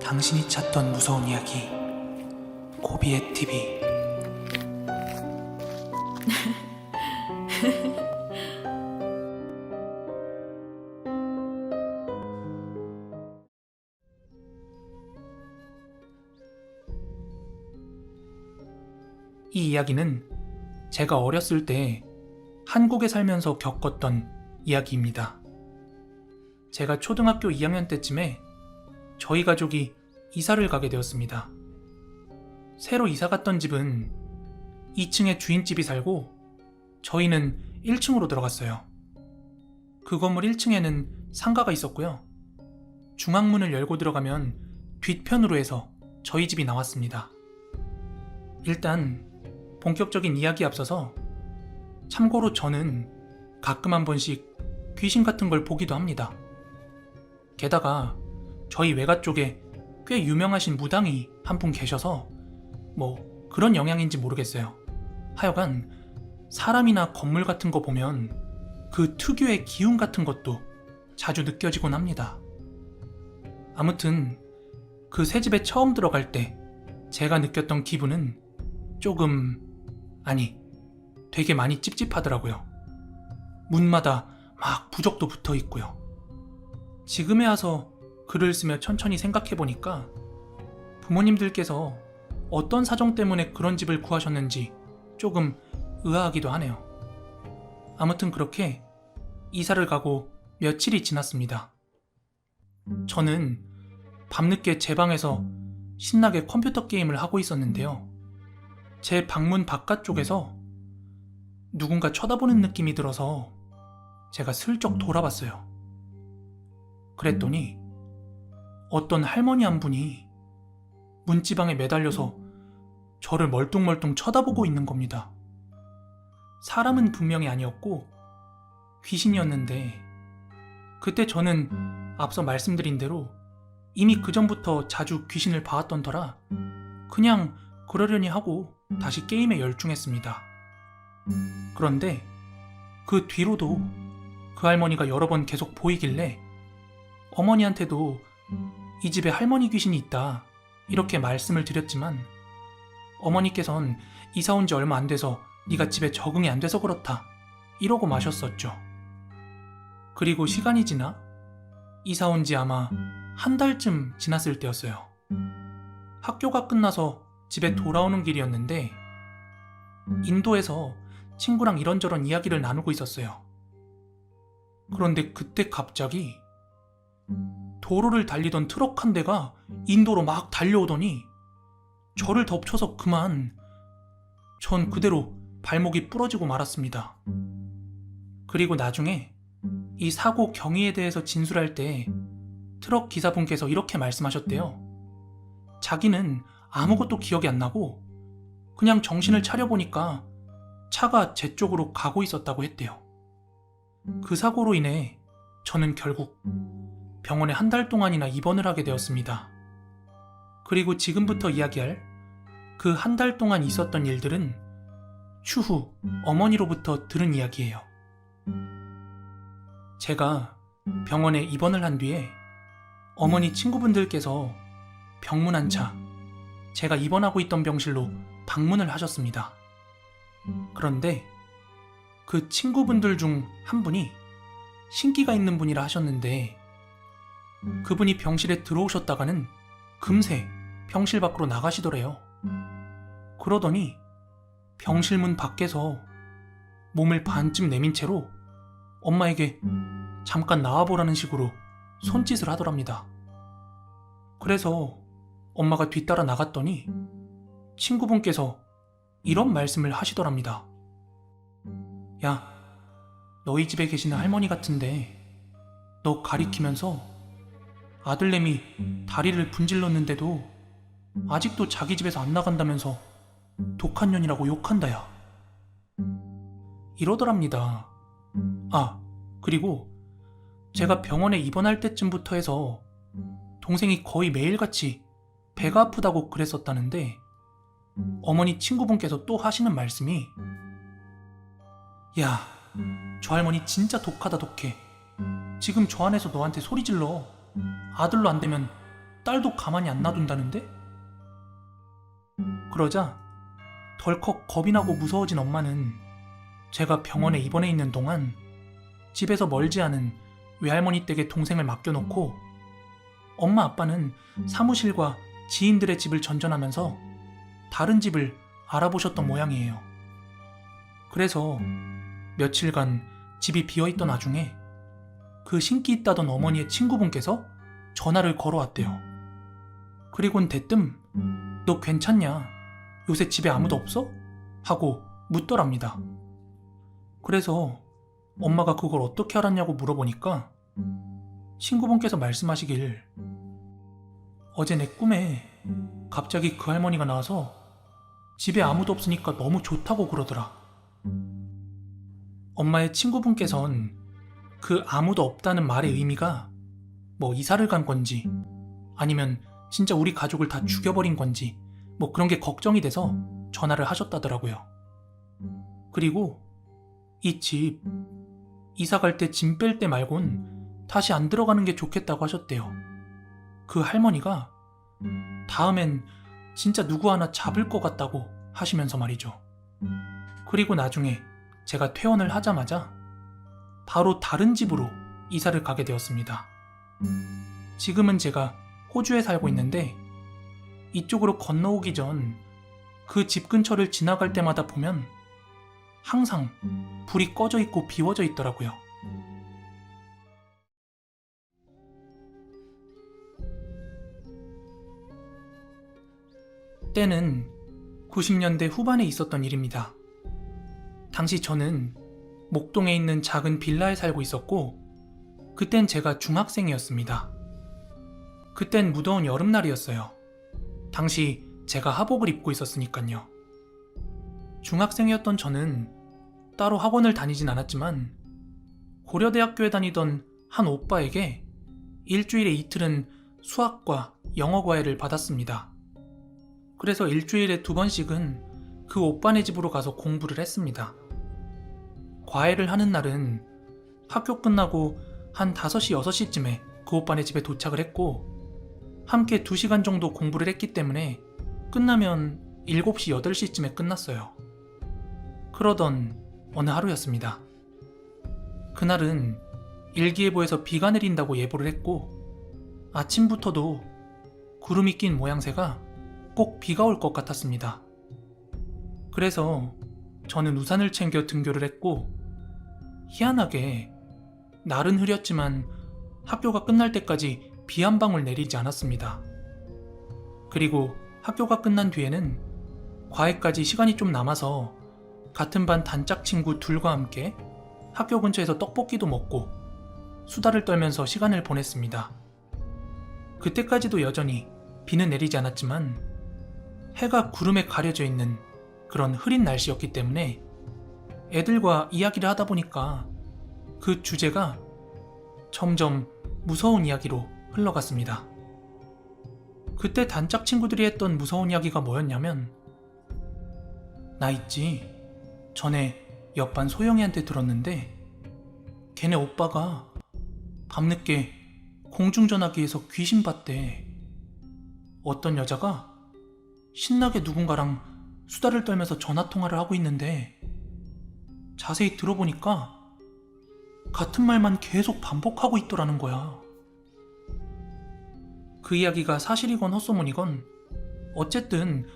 당신이 찾던 무서운 이야기 고비의 TV. 이 이야기는 제가 어렸을 때 한국에 살면서 겪었던 이야기입니다. 제가 초등학교 2학년 때쯤에 저희 가족이 이사를 가게 되었습니다. 새로 이사 갔던 집은 2층에 주인집이 살고 저희는 1층으로 들어갔어요. 그 건물 1층에는 상가가 있었고요. 중앙문을 열고 들어가면 뒤편으로 해서 저희 집이 나왔습니다. 일단 본격적인 이야기에 앞서서 참고로 저는 가끔 한 번씩 귀신 같은 걸 보기도 합니다. 게다가 저희 외가 쪽에 꽤 유명하신 무당이 한 분 계셔서 뭐 그런 영향인지 모르겠어요. 하여간 사람이나 건물 같은 거 보면 그 특유의 기운 같은 것도 자주 느껴지곤 합니다. 아무튼 그 새 집에 처음 들어갈 때 제가 느꼈던 기분은 되게 많이 찝찝하더라고요. 문마다 막 부적도 붙어 있고요. 지금에 와서 글을 쓰며 천천히 생각해보니까 부모님들께서 어떤 사정 때문에 그런 집을 구하셨는지 조금 의아하기도 하네요. 아무튼 그렇게 이사를 가고 며칠이 지났습니다. 저는 밤늦게 제 방에서 신나게 컴퓨터 게임을 하고 있었는데요. 제 방문 바깥쪽에서 누군가 쳐다보는 느낌이 들어서 제가 슬쩍 돌아봤어요. 그랬더니 어떤 할머니 한 분이 문지방에 매달려서 저를 멀뚱멀뚱 쳐다보고 있는 겁니다. 사람은 분명히 아니었고 귀신이었는데 그때 저는 앞서 말씀드린 대로 이미 그 전부터 자주 귀신을 봐왔던 터라 그냥 그러려니 하고 다시 게임에 열중했습니다. 그런데 그 뒤로도 그 할머니가 여러 번 계속 보이길래 어머니한테도 이 집에 할머니 귀신이 있다 이렇게 말씀을 드렸지만 어머니께선 이사 온 지 얼마 안 돼서 네가 집에 적응이 안 돼서 그렇다 이러고 마셨었죠. 그리고 시간이 지나 이사 온 지 아마 한 달쯤 지났을 때였어요. 학교가 끝나서 집에 돌아오는 길이었는데 인도에서 친구랑 이런저런 이야기를 나누고 있었어요. 그런데 그때 갑자기 도로를 달리던 트럭 한 대가 인도로 막 달려오더니 저를 덮쳐서 그만 전 그대로 발목이 부러지고 말았습니다. 그리고 나중에 이 사고 경위에 대해서 진술할 때 트럭 기사분께서 이렇게 말씀하셨대요. 자기는 아무것도 기억이 안 나고 그냥 정신을 차려보니까 차가 제 쪽으로 가고 있었다고 했대요. 그 사고로 인해 저는 결국 병원에 한 달 동안이나 입원을 하게 되었습니다. 그리고 지금부터 이야기할 그 한 달 동안 있었던 일들은 추후 어머니로부터 들은 이야기예요. 제가 병원에 입원을 한 뒤에 어머니 친구분들께서 병문 안 차 제가 입원하고 있던 병실로 방문을 하셨습니다. 그런데 그 친구분들 중 한 분이 신기가 있는 분이라 하셨는데 그분이 병실에 들어오셨다가는 금세 병실 밖으로 나가시더래요. 그러더니 병실 문 밖에서 몸을 반쯤 내민 채로 엄마에게 잠깐 나와보라는 식으로 손짓을 하더랍니다. 그래서 엄마가 뒤따라 나갔더니 친구분께서 이런 말씀을 하시더랍니다. 야, 너희 집에 계시는 할머니 같은데 너 가리키면서 아들내미 다리를 분질렀는데도 아직도 자기 집에서 안 나간다면서 독한 년이라고 욕한다 야. 이러더랍니다. 그리고 제가 병원에 입원할 때쯤부터 해서 동생이 거의 매일같이 배가 아프다고 그랬었다는데 어머니 친구분께서 또 하시는 말씀이 야, 저 할머니 진짜 독하다 독해. 지금 저 안에서 너한테 소리 질러. 아들로 안 되면 딸도 가만히 안 놔둔다는데? 그러자 덜컥 겁이 나고 무서워진 엄마는 제가 병원에 입원해 있는 동안 집에서 멀지 않은 외할머니 댁에 동생을 맡겨놓고 엄마 아빠는 사무실과 지인들의 집을 전전하면서 다른 집을 알아보셨던 모양이에요. 그래서 며칠간 집이 비어있던 와중에 그 신기 있다던 어머니의 친구분께서 전화를 걸어왔대요. 그리곤 대뜸 너 괜찮냐? 요새 집에 아무도 없어? 하고 묻더랍니다. 그래서 엄마가 그걸 어떻게 알았냐고 물어보니까 친구분께서 말씀하시길 어제 내 꿈에 갑자기 그 할머니가 나와서 집에 아무도 없으니까 너무 좋다고 그러더라. 엄마의 친구분께선 그 아무도 없다는 말의 의미가 뭐 이사를 간 건지 아니면 진짜 우리 가족을 다 죽여버린 건지 뭐 그런 게 걱정이 돼서 전화를 하셨다더라고요. 그리고 이 집 이사 갈 때 짐 뺄 때 말곤 다시 안 들어가는 게 좋겠다고 하셨대요. 그 할머니가 다음엔 진짜 누구 하나 잡을 것 같다고 하시면서 말이죠. 그리고 나중에 제가 퇴원을 하자마자 바로 다른 집으로 이사를 가게 되었습니다. 지금은 제가 호주에 살고 있는데 이쪽으로 건너오기 전 그 집 근처를 지나갈 때마다 보면 항상 불이 꺼져 있고 비워져 있더라고요. 때는 90년대 후반에 있었던 일입니다. 당시 저는 목동에 있는 작은 빌라에 살고 있었고 그땐 제가 중학생이었습니다. 그땐 무더운 여름날이었어요. 당시 제가 하복을 입고 있었으니까요. 중학생이었던 저는 따로 학원을 다니진 않았지만 고려대학교에 다니던 한 오빠에게 일주일에 이틀은 수학과 영어 과외를 받았습니다. 그래서 일주일에 2번씩은 그 오빠네 집으로 가서 공부를 했습니다. 과외를 하는 날은 학교 끝나고 한 5시, 6시쯤에 그 오빠네 집에 도착을 했고 함께 2시간 정도 공부를 했기 때문에 끝나면 7시, 8시쯤에 끝났어요. 그러던 어느 하루였습니다. 그날은 일기예보에서 비가 내린다고 예보를 했고 아침부터도 구름이 낀 모양새가 꼭 비가 올 것 같았습니다. 그래서 저는 우산을 챙겨 등교를 했고 희한하게 날은 흐렸지만 학교가 끝날 때까지 비 한 방울 내리지 않았습니다. 그리고 학교가 끝난 뒤에는 과외까지 시간이 좀 남아서 같은 반 단짝 친구 둘과 함께 학교 근처에서 떡볶이도 먹고 수다를 떨면서 시간을 보냈습니다. 그때까지도 여전히 비는 내리지 않았지만 해가 구름에 가려져 있는 그런 흐린 날씨였기 때문에 애들과 이야기를 하다 보니까 그 주제가 점점 무서운 이야기로 흘러갔습니다. 그때 단짝 친구들이 했던 무서운 이야기가 뭐였냐면 나 있지 전에 옆반 소영이한테 들었는데 걔네 오빠가 밤늦게 공중전화기에서 귀신 봤대. 어떤 여자가 신나게 누군가랑 수다를 떨면서 전화통화를 하고 있는데 자세히 들어보니까 같은 말만 계속 반복하고 있더라는 거야. 그 이야기가 사실이건 헛소문이건 어쨌든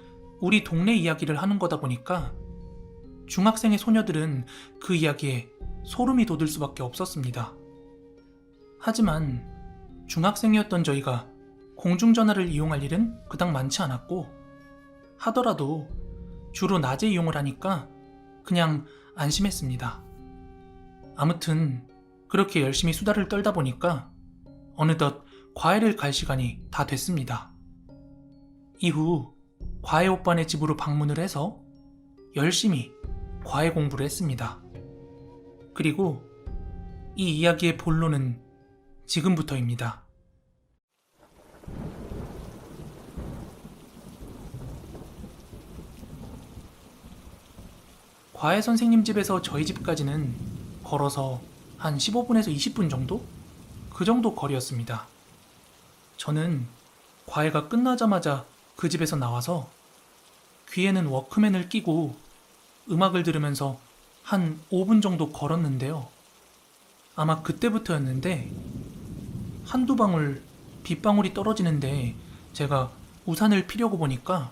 우리 동네 이야기를 하는 거다 보니까 중학생의 소녀들은 그 이야기에 소름이 돋을 수밖에 없었습니다. 하지만 중학생이었던 저희가 공중전화를 이용할 일은 그닥 많지 않았고 하더라도 주로 낮에 이용을 하니까 그냥 안심했습니다. 아무튼 그렇게 열심히 수다를 떨다 보니까 어느덧 과외를 갈 시간이 다 됐습니다. 이후 과외 오빠네 집으로 방문을 해서 열심히 과외 공부를 했습니다. 그리고 이 이야기의 본론은 지금부터입니다. 과외 선생님 집에서 저희 집까지는 걸어서 한 15분에서 20분 정도? 그 정도 거리였습니다. 저는 과외가 끝나자마자 그 집에서 나와서 귀에는 워크맨을 끼고 음악을 들으면서 한 5분 정도 걸었는데요. 아마 그때부터였는데 한두 방울 빗방울이 떨어지는데 제가 우산을 피려고 보니까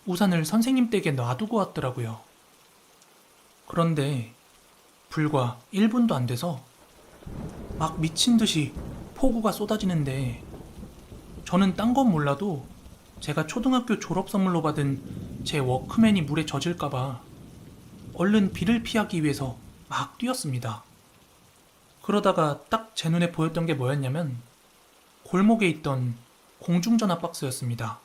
우산을 선생님 댁에 놔두고 왔더라고요. 그런데 불과 1분도 안 돼서 막 미친 듯이 폭우가 쏟아지는데 저는 딴 건 몰라도 제가 초등학교 졸업 선물로 받은 제 워크맨이 물에 젖을까봐 얼른 비를 피하기 위해서 막 뛰었습니다. 그러다가 딱 제 눈에 보였던 게 뭐였냐면 골목에 있던 공중전화 박스였습니다.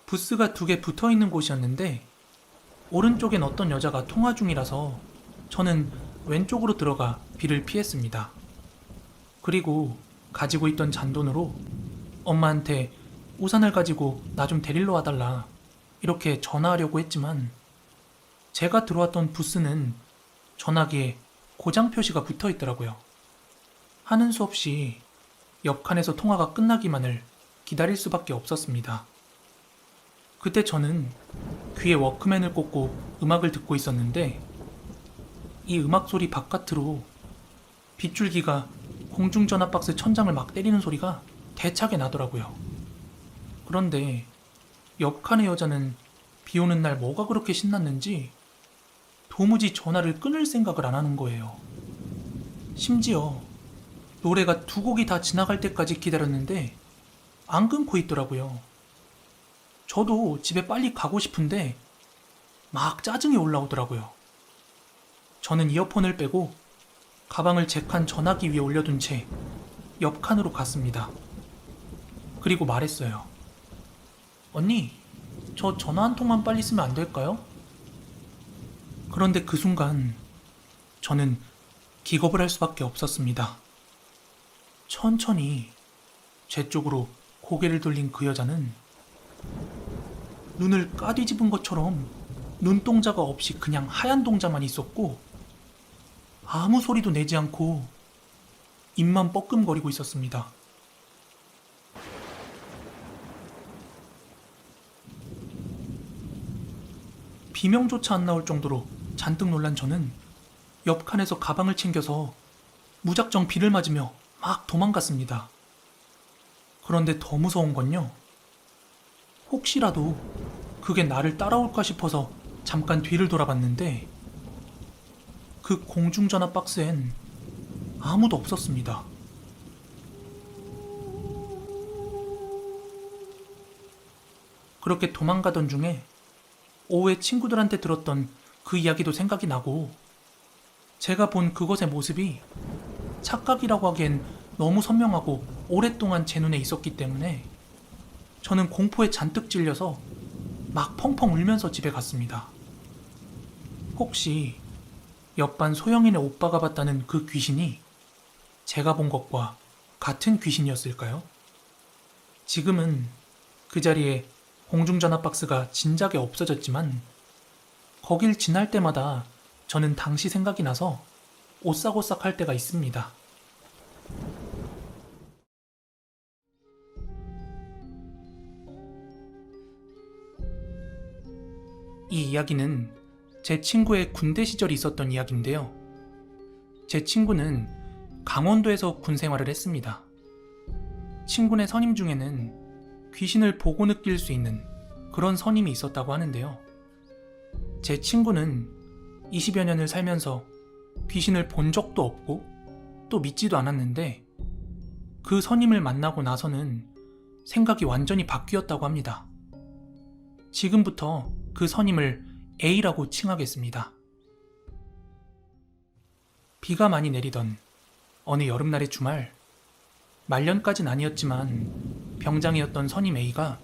부스가 2개 붙어 있는 곳이었는데 오른쪽엔 어떤 여자가 통화 중이라서 저는 왼쪽으로 들어가 비를 피했습니다. 그리고 가지고 있던 잔돈으로 엄마한테 우산을 가지고 나 좀 데리러 와달라 이렇게 전화하려고 했지만 제가 들어왔던 부스는 전화기에 고장 표시가 붙어 있더라고요. 하는 수 없이 옆칸에서 통화가 끝나기만을 기다릴 수밖에 없었습니다. 그때 저는 귀에 워크맨을 꽂고 음악을 듣고 있었는데 이 음악 소리 바깥으로 빗줄기가 공중전화 박스 천장을 막 때리는 소리가 대차게 나더라고요. 그런데 옆칸의 여자는 비 오는 날 뭐가 그렇게 신났는지 도무지 전화를 끊을 생각을 안 하는 거예요. 심지어 노래가 2곡이 다 지나갈 때까지 기다렸는데 안 끊고 있더라고요. 저도 집에 빨리 가고 싶은데 막 짜증이 올라오더라고요. 저는 이어폰을 빼고 가방을 제 칸 전화기 위에 올려둔 채 옆 칸으로 갔습니다. 그리고 말했어요. 언니, 저 전화 한 통만 빨리 쓰면 안 될까요? 그런데 그 순간 저는 기겁을 할 수밖에 없었습니다. 천천히 제 쪽으로 고개를 돌린 그 여자는 눈을 까뒤집은 것처럼 눈동자가 없이 그냥 하얀 동자만 있었고 아무 소리도 내지 않고 입만 뻐끔거리고 있었습니다. 비명조차 안 나올 정도로 잔뜩 놀란 저는 옆 칸에서 가방을 챙겨서 무작정 비를 맞으며 막 도망갔습니다. 그런데 더 무서운 건요. 혹시라도 그게 나를 따라올까 싶어서 잠깐 뒤를 돌아봤는데 그 공중전화 박스엔 아무도 없었습니다. 그렇게 도망가던 중에 오후에 친구들한테 들었던 그 이야기도 생각이 나고 제가 본 그것의 모습이 착각이라고 하기엔 너무 선명하고 오랫동안 제 눈에 있었기 때문에 저는 공포에 잔뜩 찔려서 막 펑펑 울면서 집에 갔습니다. 혹시 옆반 소영이네 오빠가 봤다는 그 귀신이 제가 본 것과 같은 귀신이었을까요? 지금은 그 자리에 공중전화 박스가 진작에 없어졌지만 거길 지날 때마다 저는 당시 생각이 나서 오싹오싹 할 때가 있습니다. 이 이야기는 제 친구의 군대 시절이 있었던 이야기인데요. 제 친구는 강원도에서 군 생활을 했습니다. 친구네 선임 중에는 귀신을 보고 느낄 수 있는 그런 선임이 있었다고 하는데요. 제 친구는 20여 년을 살면서 귀신을 본 적도 없고 또 믿지도 않았는데 그 선임을 만나고 나서는 생각이 완전히 바뀌었다고 합니다. 지금부터 그 선임을 A라고 칭하겠습니다. 비가 많이 내리던 어느 여름날의 주말, 말년까진 아니었지만 병장이었던 선임 A가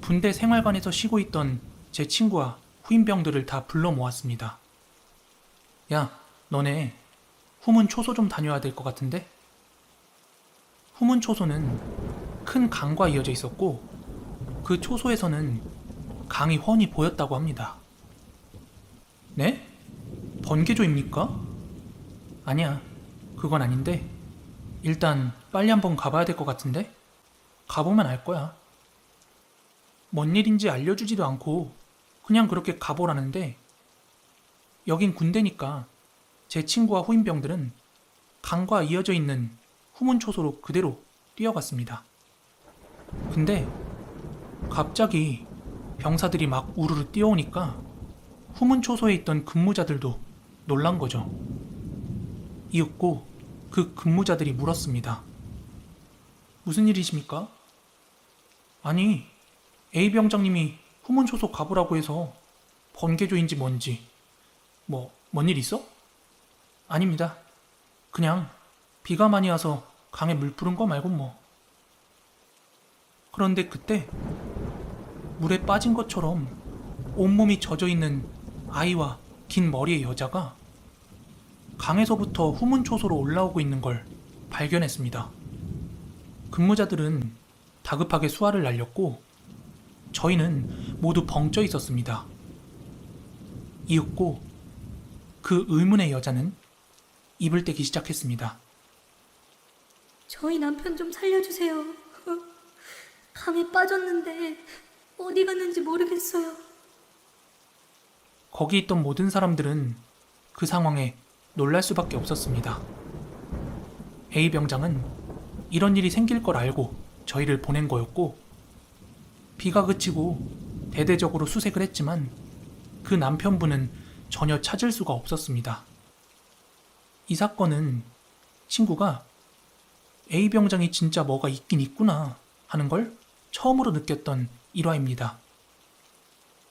군대 생활관에서 쉬고 있던 제 친구와 후임병들을 다 불러 모았습니다. 야, 너네 후문 초소 좀 다녀야 될 것 같은데? 후문 초소는 큰 강과 이어져 있었고 그 초소에서는 강이 훤히 보였다고 합니다. 네? 번개조입니까? 아니야, 그건 아닌데 일단 빨리 한번 가봐야 될 것 같은데? 가보면 알 거야. 뭔 일인지 알려주지도 않고 그냥 그렇게 가보라는데 여긴 군대니까 제 친구와 후임병들은 강과 이어져 있는 후문초소로 그대로 뛰어갔습니다. 근데 갑자기 병사들이 막 우르르 뛰어오니까 후문초소에 있던 근무자들도 놀란 거죠. 이윽고 그 근무자들이 물었습니다. 무슨 일이십니까? 아니, A 병장님이 후문초소 가보라고 해서 번개조인지 뭔지 뭔 일 있어? 아닙니다. 그냥 비가 많이 와서 강에 물 푸른 거 말고 뭐. 그런데 그때 물에 빠진 것처럼 온몸이 젖어 있는 아이와 긴 머리의 여자가 강에서부터 후문초소로 올라오고 있는 걸 발견했습니다. 근무자들은 다급하게 수화를 날렸고 저희는 모두 벙쪄 있었습니다. 이윽고 그 의문의 여자는 입을 떼기 시작했습니다. 저희 남편 좀 살려주세요. 강에 빠졌는데 어디 갔는지 모르겠어요. 거기 있던 모든 사람들은 그 상황에 놀랄 수밖에 없었습니다. A 병장은 이런 일이 생길 걸 알고 저희를 보낸 거였고 비가 그치고 대대적으로 수색을 했지만 그 남편분은 전혀 찾을 수가 없었습니다. 이 사건은 친구가 A 병장이 진짜 뭐가 있긴 있구나 하는 걸 처음으로 느꼈던 일화입니다.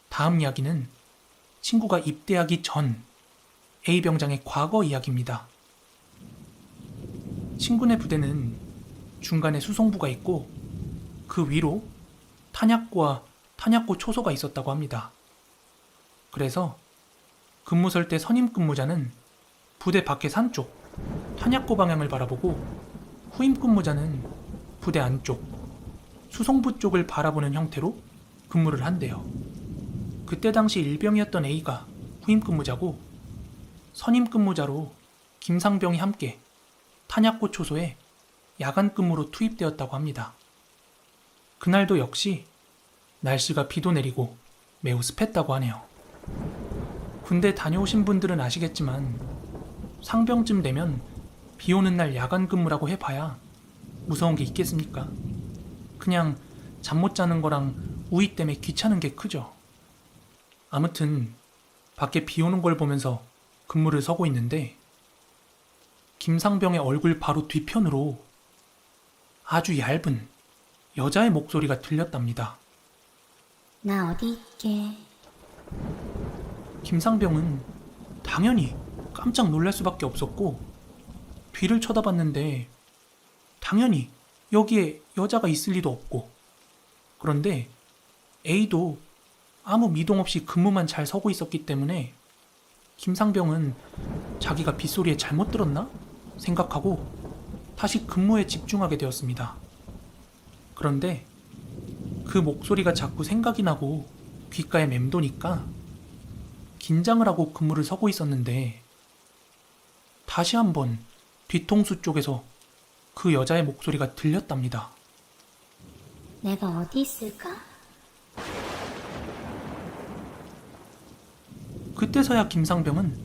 다음 이야기는 친구가 입대하기 전 A 병장의 과거 이야기입니다. 친구네 부대는 중간에 수송부가 있고 그 위로 탄약고와 탄약고 초소가 있었다고 합니다. 그래서 근무 설 때 선임 근무자는 부대 밖의 산 쪽, 탄약고 방향을 바라보고 후임 근무자는 부대 안쪽, 수송부 쪽을 바라보는 형태로 근무를 한대요. 그때 당시 일병이었던 A가 후임 근무자고 선임 근무자로 김상병이 함께 탄약고 초소에 야간 근무로 투입되었다고 합니다. 그날도 역시 날씨가 비도 내리고 매우 습했다고 하네요. 군대 다녀오신 분들은 아시겠지만 상병쯤 되면 비 오는 날 야간 근무라고 해봐야 무서운 게 있겠습니까? 그냥 잠 못 자는 거랑 우위 때문에 귀찮은 게 크죠. 아무튼 밖에 비 오는 걸 보면서 근무를 서고 있는데 김상병의 얼굴 바로 뒤편으로 아주 얇은 여자의 목소리가 들렸답니다. 나 어디 있게. 김상병은 당연히 깜짝 놀랄 수밖에 없었고 뒤를 쳐다봤는데 당연히 여기에 여자가 있을 리도 없고 그런데 A도 아무 미동 없이 근무만 잘 서고 있었기 때문에 김상병은 자기가 빗소리에 잘못 들었나 생각하고 다시 근무에 집중하게 되었습니다. 그런데 그 목소리가 자꾸 생각이 나고 귓가에 맴도니까 긴장을 하고 근무를 서고 있었는데 다시 한번 뒤통수 쪽에서 그 여자의 목소리가 들렸답니다. 내가 어디 있을까? 그때서야 김상병은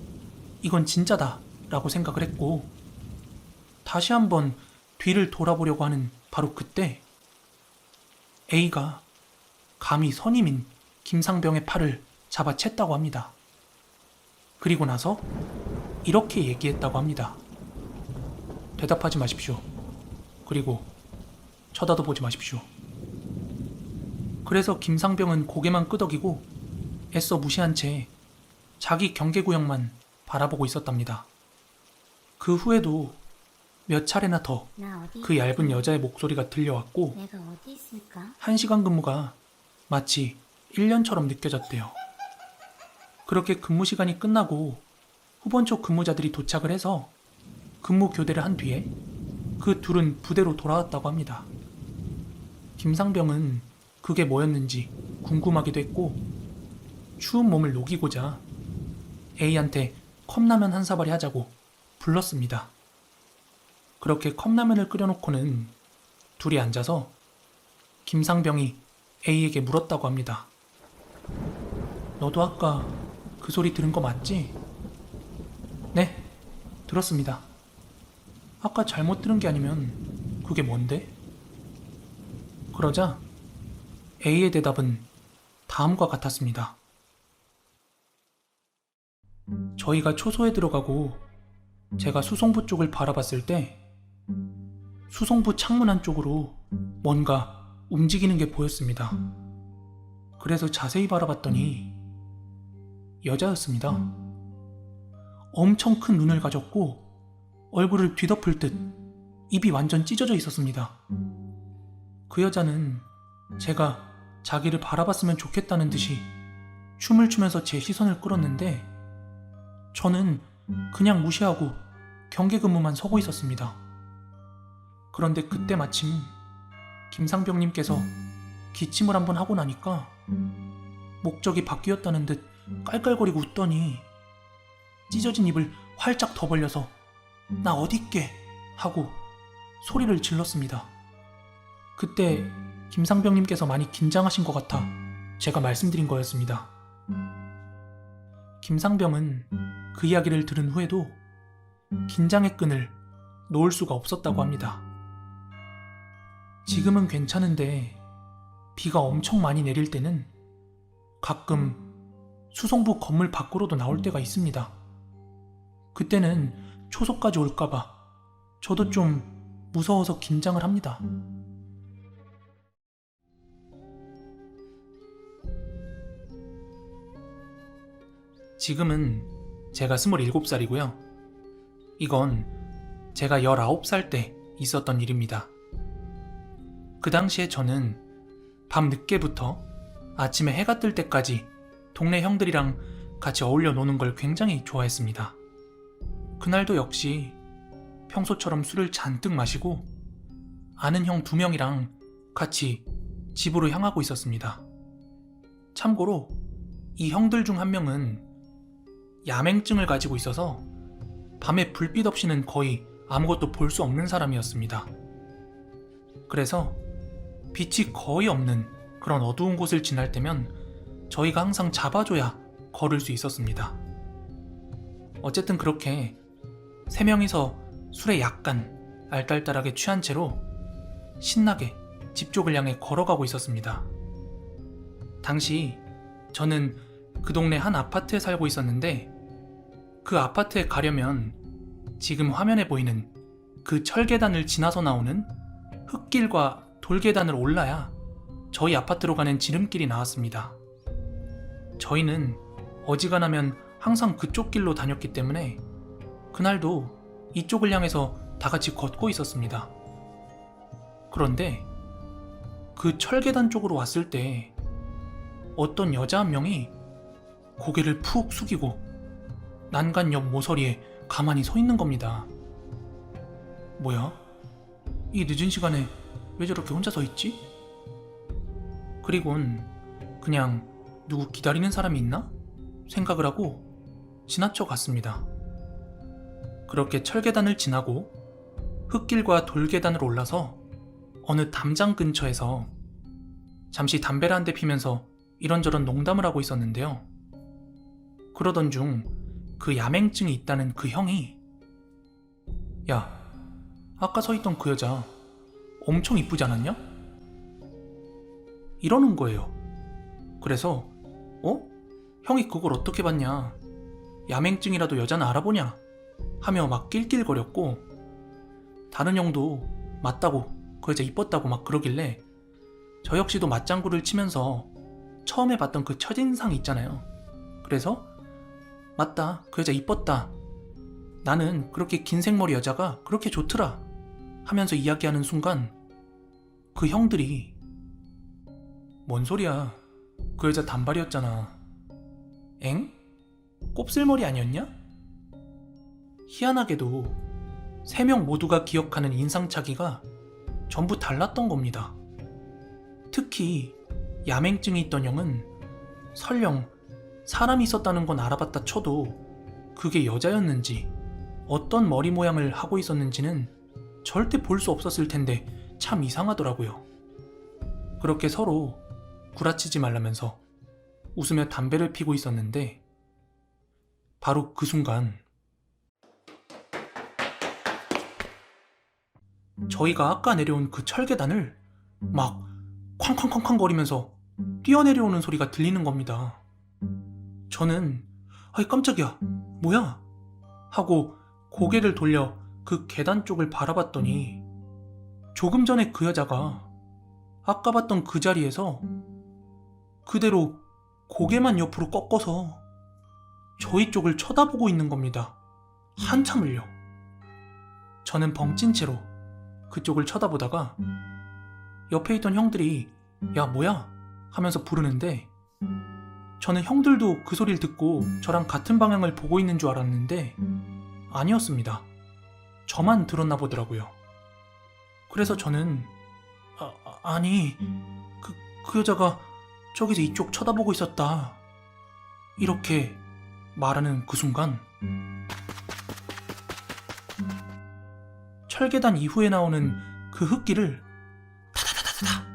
이건 진짜다 라고 생각을 했고 다시 한번 뒤를 돌아보려고 하는 바로 그때 A가 감히 선임인 김상병의 팔을 잡아챘다고 합니다. 그리고 나서 이렇게 얘기했다고 합니다. 대답하지 마십시오. 그리고 쳐다도 보지 마십시오. 그래서 김상병은 고개만 끄덕이고 애써 무시한 채 자기 경계구역만 바라보고 있었답니다. 그 후에도 몇 차례나 더 그 얇은 여자의 목소리가 들려왔고 내가 어디 있을까? 1시간 근무가 마치 1년처럼 느껴졌대요. 그렇게 근무 시간이 끝나고 후번초 근무자들이 도착을 해서 근무 교대를 한 뒤에 그 둘은 부대로 돌아왔다고 합니다. 김상병은 그게 뭐였는지 궁금하기도 했고 추운 몸을 녹이고자 A한테 컵라면 한 사발이 하자고 불렀습니다. 그렇게 컵라면을 끓여놓고는 둘이 앉아서 김상병이 A에게 물었다고 합니다. 너도 아까 그 소리 들은 거 맞지? 네, 들었습니다. 아까 잘못 들은 게 아니면 그게 뭔데? 그러자 A의 대답은 다음과 같았습니다. 저희가 초소에 들어가고 제가 수송부 쪽을 바라봤을 때 수송부 창문 안쪽으로 뭔가 움직이는 게 보였습니다. 그래서 자세히 바라봤더니 여자였습니다. 엄청 큰 눈을 가졌고 얼굴을 뒤덮을 듯 입이 완전 찢어져 있었습니다. 그 여자는 제가 자기를 바라봤으면 좋겠다는 듯이 춤을 추면서 제 시선을 끌었는데 저는 그냥 무시하고 경계 근무만 서고 있었습니다. 그런데 그때 마침 김상병님께서 기침을 한번 하고 나니까 목적이 바뀌었다는 듯 깔깔거리고 웃더니 찢어진 입을 활짝 더 벌려서 나 어딨게 하고 소리를 질렀습니다. 그때 김상병님께서 많이 긴장하신 것 같아 제가 말씀드린 거였습니다. 김상병은 그 이야기를 들은 후에도 긴장의 끈을 놓을 수가 없었다고 합니다. 지금은 괜찮은데 비가 엄청 많이 내릴 때는 가끔 수송부 건물 밖으로도 나올 때가 있습니다. 그때는 초소까지 올까봐 저도 좀 무서워서 긴장을 합니다. 지금은 제가 27살이고요. 이건 제가 19살 때 있었던 일입니다. 그 당시에 저는 밤 늦게부터 아침에 해가 뜰 때까지 동네 형들이랑 같이 어울려 노는 걸 굉장히 좋아했습니다. 그날도 역시 평소처럼 술을 잔뜩 마시고 아는 형 2명이랑 같이 집으로 향하고 있었습니다. 참고로 이 형들 중 한 명은 야맹증을 가지고 있어서 밤에 불빛 없이는 거의 아무것도 볼 수 없는 사람이었습니다. 그래서 빛이 거의 없는 그런 어두운 곳을 지날 때면 저희가 항상 잡아줘야 걸을 수 있었습니다. 어쨌든 그렇게 3명이서 술에 약간 알딸딸하게 취한 채로 신나게 집 쪽을 향해 걸어가고 있었습니다. 당시 저는 그 동네 한 아파트에 살고 있었는데 그 아파트에 가려면 지금 화면에 보이는 그 철계단을 지나서 나오는 흙길과 돌계단을 올라야 저희 아파트로 가는 지름길이 나왔습니다. 저희는 어지간하면 항상 그쪽 길로 다녔기 때문에 그날도 이쪽을 향해서 다 같이 걷고 있었습니다. 그런데 그 철계단 쪽으로 왔을 때 어떤 여자 한 명이 고개를 푹 숙이고 난간 옆 모서리에 가만히 서 있는 겁니다. 뭐야? 이 늦은 시간에 왜 저렇게 혼자 서 있지? 그리곤 그냥 누구 기다리는 사람이 있나? 생각을 하고 지나쳐 갔습니다. 그렇게 철계단을 지나고 흙길과 돌계단을 올라서 어느 담장 근처에서 잠시 담배를 한 대 피면서 이런저런 농담을 하고 있었는데요. 그러던 중 그 야맹증이 있다는 그 형이 야, 아까 서 있던 그 여자 엄청 이쁘지 않았냐? 이러는 거예요. 그래서 형이 그걸 어떻게 봤냐? 야맹증이라도 여자는 알아보냐? 하며 막 낄낄거렸고 다른 형도 맞다고 그 여자 이뻤다고 막 그러길래 저 역시도 맞장구를 치면서 처음에 봤던 그 첫인상 있잖아요. 그래서 맞다, 그 여자 이뻤다, 나는 그렇게 긴 생머리 여자가 그렇게 좋더라 하면서 이야기하는 순간 그 형들이 뭔 소리야, 그 여자 단발이었잖아. 엥? 곱슬머리 아니었냐? 희한하게도 3명 모두가 기억하는 인상차기가 전부 달랐던 겁니다. 특히 야맹증이 있던 형은 설령 사람이 있었다는 건 알아봤다 쳐도 그게 여자였는지 어떤 머리 모양을 하고 있었는지는 절대 볼 수 없었을 텐데 참 이상하더라고요. 그렇게 서로 구라치지 말라면서 웃으며 담배를 피고 있었는데 바로 그 순간 저희가 아까 내려온 그 철계단을 막 쾅쾅쾅쾅 거리면서 뛰어내려오는 소리가 들리는 겁니다. 저는 아이 깜짝이야 뭐야 하고 고개를 돌려 그 계단 쪽을 바라봤더니 조금 전에 그 여자가 아까 봤던 그 자리에서 그대로 고개만 옆으로 꺾어서 저희 쪽을 쳐다보고 있는 겁니다. 한참을요. 저는 벙찐 채로 그쪽을 쳐다보다가 옆에 있던 형들이 야 뭐야 하면서 부르는데 저는 형들도 그 소리를 듣고 저랑 같은 방향을 보고 있는 줄 알았는데 아니었습니다. 저만 들었나 보더라고요. 그래서 저는 아니 그 여자가 저기서 이쪽 쳐다보고 있었다 이렇게 말하는 그 순간 철계단 이후에 나오는 그 흙길을 타다다다다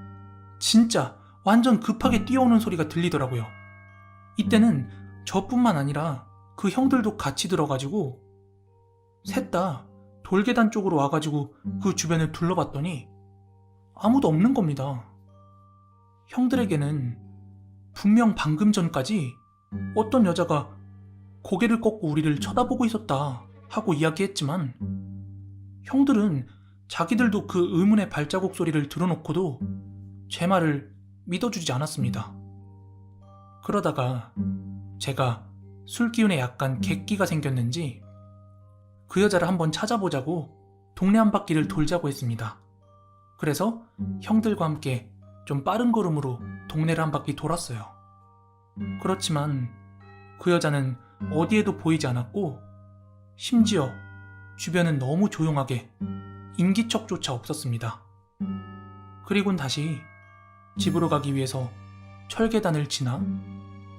진짜 완전 급하게 뛰어오는 소리가 들리더라고요. 이때는 저뿐만 아니라 그 형들도 같이 들어가지고 셋 다 돌계단 쪽으로 와가지고 그 주변을 둘러봤더니 아무도 없는 겁니다. 형들에게는 분명 방금 전까지 어떤 여자가 고개를 꺾고 우리를 쳐다보고 있었다 하고 이야기했지만 형들은 자기들도 그 의문의 발자국 소리를 들어놓고도 제 말을 믿어주지 않았습니다. 그러다가 제가 술 기운에 약간 객기가 생겼는지 그 여자를 한번 찾아보자고 동네 한 바퀴를 돌자고 했습니다. 그래서 형들과 함께 좀 빠른 걸음으로 동네를 한 바퀴 돌았어요. 그렇지만 그 여자는 어디에도 보이지 않았고 심지어 주변은 너무 조용하게 인기척조차 없었습니다. 그리곤 다시 집으로 가기 위해서 철계단을 지나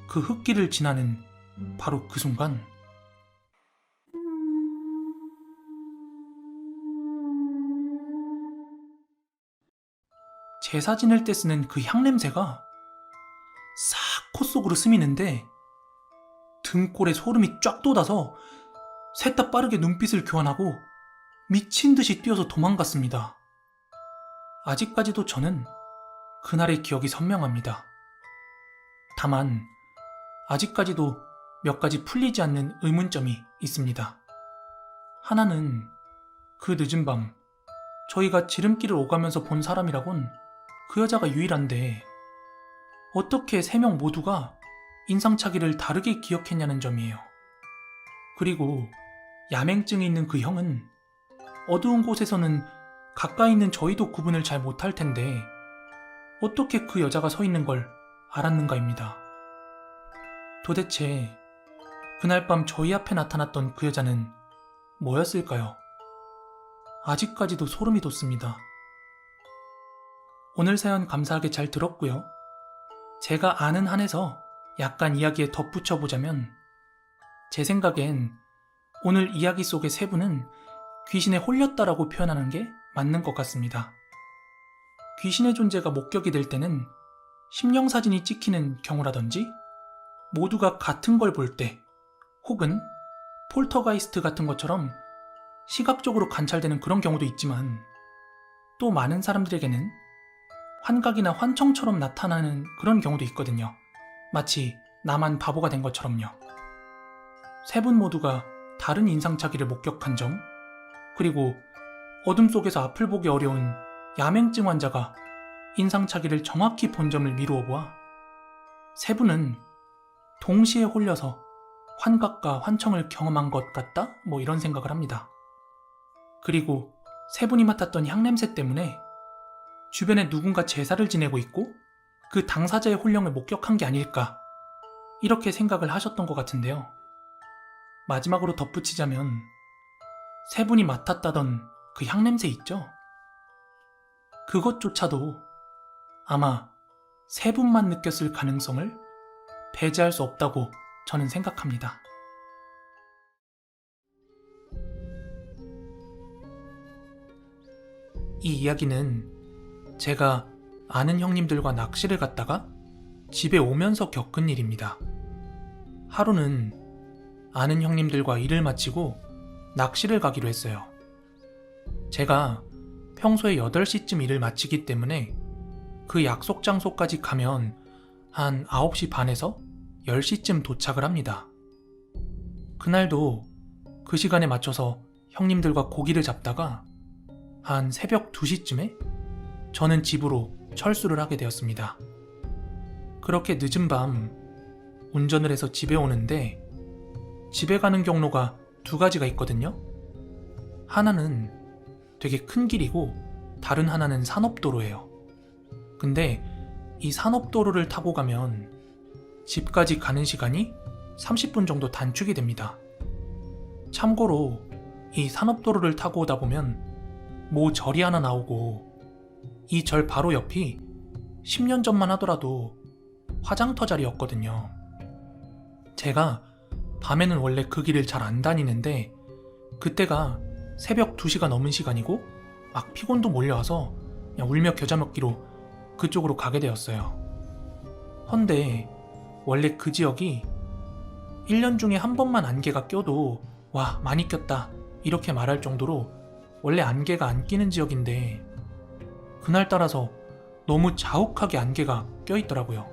그 흙길을 지나는 바로 그 순간 제사 지낼 때 쓰는 그 향냄새가 싹 콧속으로 스미는데 등골에 소름이 쫙 돋아서 셋 다 빠르게 눈빛을 교환하고 미친 듯이 뛰어서 도망갔습니다. 아직까지도 저는 그날의 기억이 선명합니다. 다만 아직까지도 몇 가지 풀리지 않는 의문점이 있습니다. 하나는 그 늦은 밤 저희가 지름길을 오가면서 본 사람이라곤 그 여자가 유일한데 어떻게 세 명 모두가 인상착의를 다르게 기억했냐는 점이에요. 그리고 야맹증이 있는 그 형은 어두운 곳에서는 가까이 있는 저희도 구분을 잘 못할 텐데 어떻게 그 여자가 서 있는 걸 알았는가입니다. 도대체 그날 밤 저희 앞에 나타났던 그 여자는 뭐였을까요? 아직까지도 소름이 돋습니다. 오늘 사연 감사하게 잘 들었고요. 제가 아는 한에서 약간 이야기에 덧붙여보자면 제 생각엔 오늘 이야기 속의 세 분은 귀신에 홀렸다라고 표현하는 게 맞는 것 같습니다. 귀신의 존재가 목격이 될 때는 심령사진이 찍히는 경우라든지 모두가 같은 걸 볼 때 혹은 폴터가이스트 같은 것처럼 시각적으로 관찰되는 그런 경우도 있지만 또 많은 사람들에게는 환각이나 환청처럼 나타나는 그런 경우도 있거든요. 마치 나만 바보가 된 것처럼요. 세 분 모두가 다른 인상착의를 목격한 점, 그리고 어둠 속에서 앞을 보기 어려운 야맹증 환자가 인상착의를 정확히 본 점을 미루어 보아 세 분은 동시에 홀려서 환각과 환청을 경험한 것 같다? 뭐 이런 생각을 합니다. 그리고 세 분이 맡았던 향냄새 때문에 주변에 누군가 제사를 지내고 있고 그 당사자의 혼령을 목격한 게 아닐까 이렇게 생각을 하셨던 것 같은데요. 마지막으로 덧붙이자면 세 분이 맡았다던 그 향냄새 있죠? 그것조차도 아마 세 분만 느꼈을 가능성을 배제할 수 없다고 저는 생각합니다. 이 이야기는 제가 아는 형님들과 낚시를 갔다가 집에 오면서 겪은 일입니다. 하루는 아는 형님들과 일을 마치고 낚시를 가기로 했어요. 제가 평소에 8시쯤 일을 마치기 때문에 그 약속 장소까지 가면 한 9시 반에서 10시쯤 도착을 합니다. 그날도 그 시간에 맞춰서 형님들과 고기를 잡다가 한 새벽 2시쯤에 저는 집으로 철수를 하게 되었습니다. 그렇게 늦은 밤 운전을 해서 집에 오는데 집에 가는 경로가 2가지가 있거든요. 하나는 되게 큰 길이고 다른 하나는 산업도로예요. 근데 이 산업도로를 타고 가면 집까지 가는 시간이 30분 정도 단축이 됩니다. 참고로 이 산업도로를 타고 오다 보면 모 절이 하나 나오고 이 절 바로 옆이 10년 전만 하더라도 화장터 자리였거든요. 제가 밤에는 원래 그 길을 잘 안 다니는데 그때가 새벽 2시가 넘은 시간이고 막 피곤도 몰려와서 그냥 울며 겨자 먹기로 그쪽으로 가게 되었어요. 헌데 원래 그 지역이 1년 중에 한 번만 안개가 껴도 와 많이 꼈다 이렇게 말할 정도로 원래 안개가 안 끼는 지역인데 그날따라서 너무 자욱하게 안개가 껴있더라고요.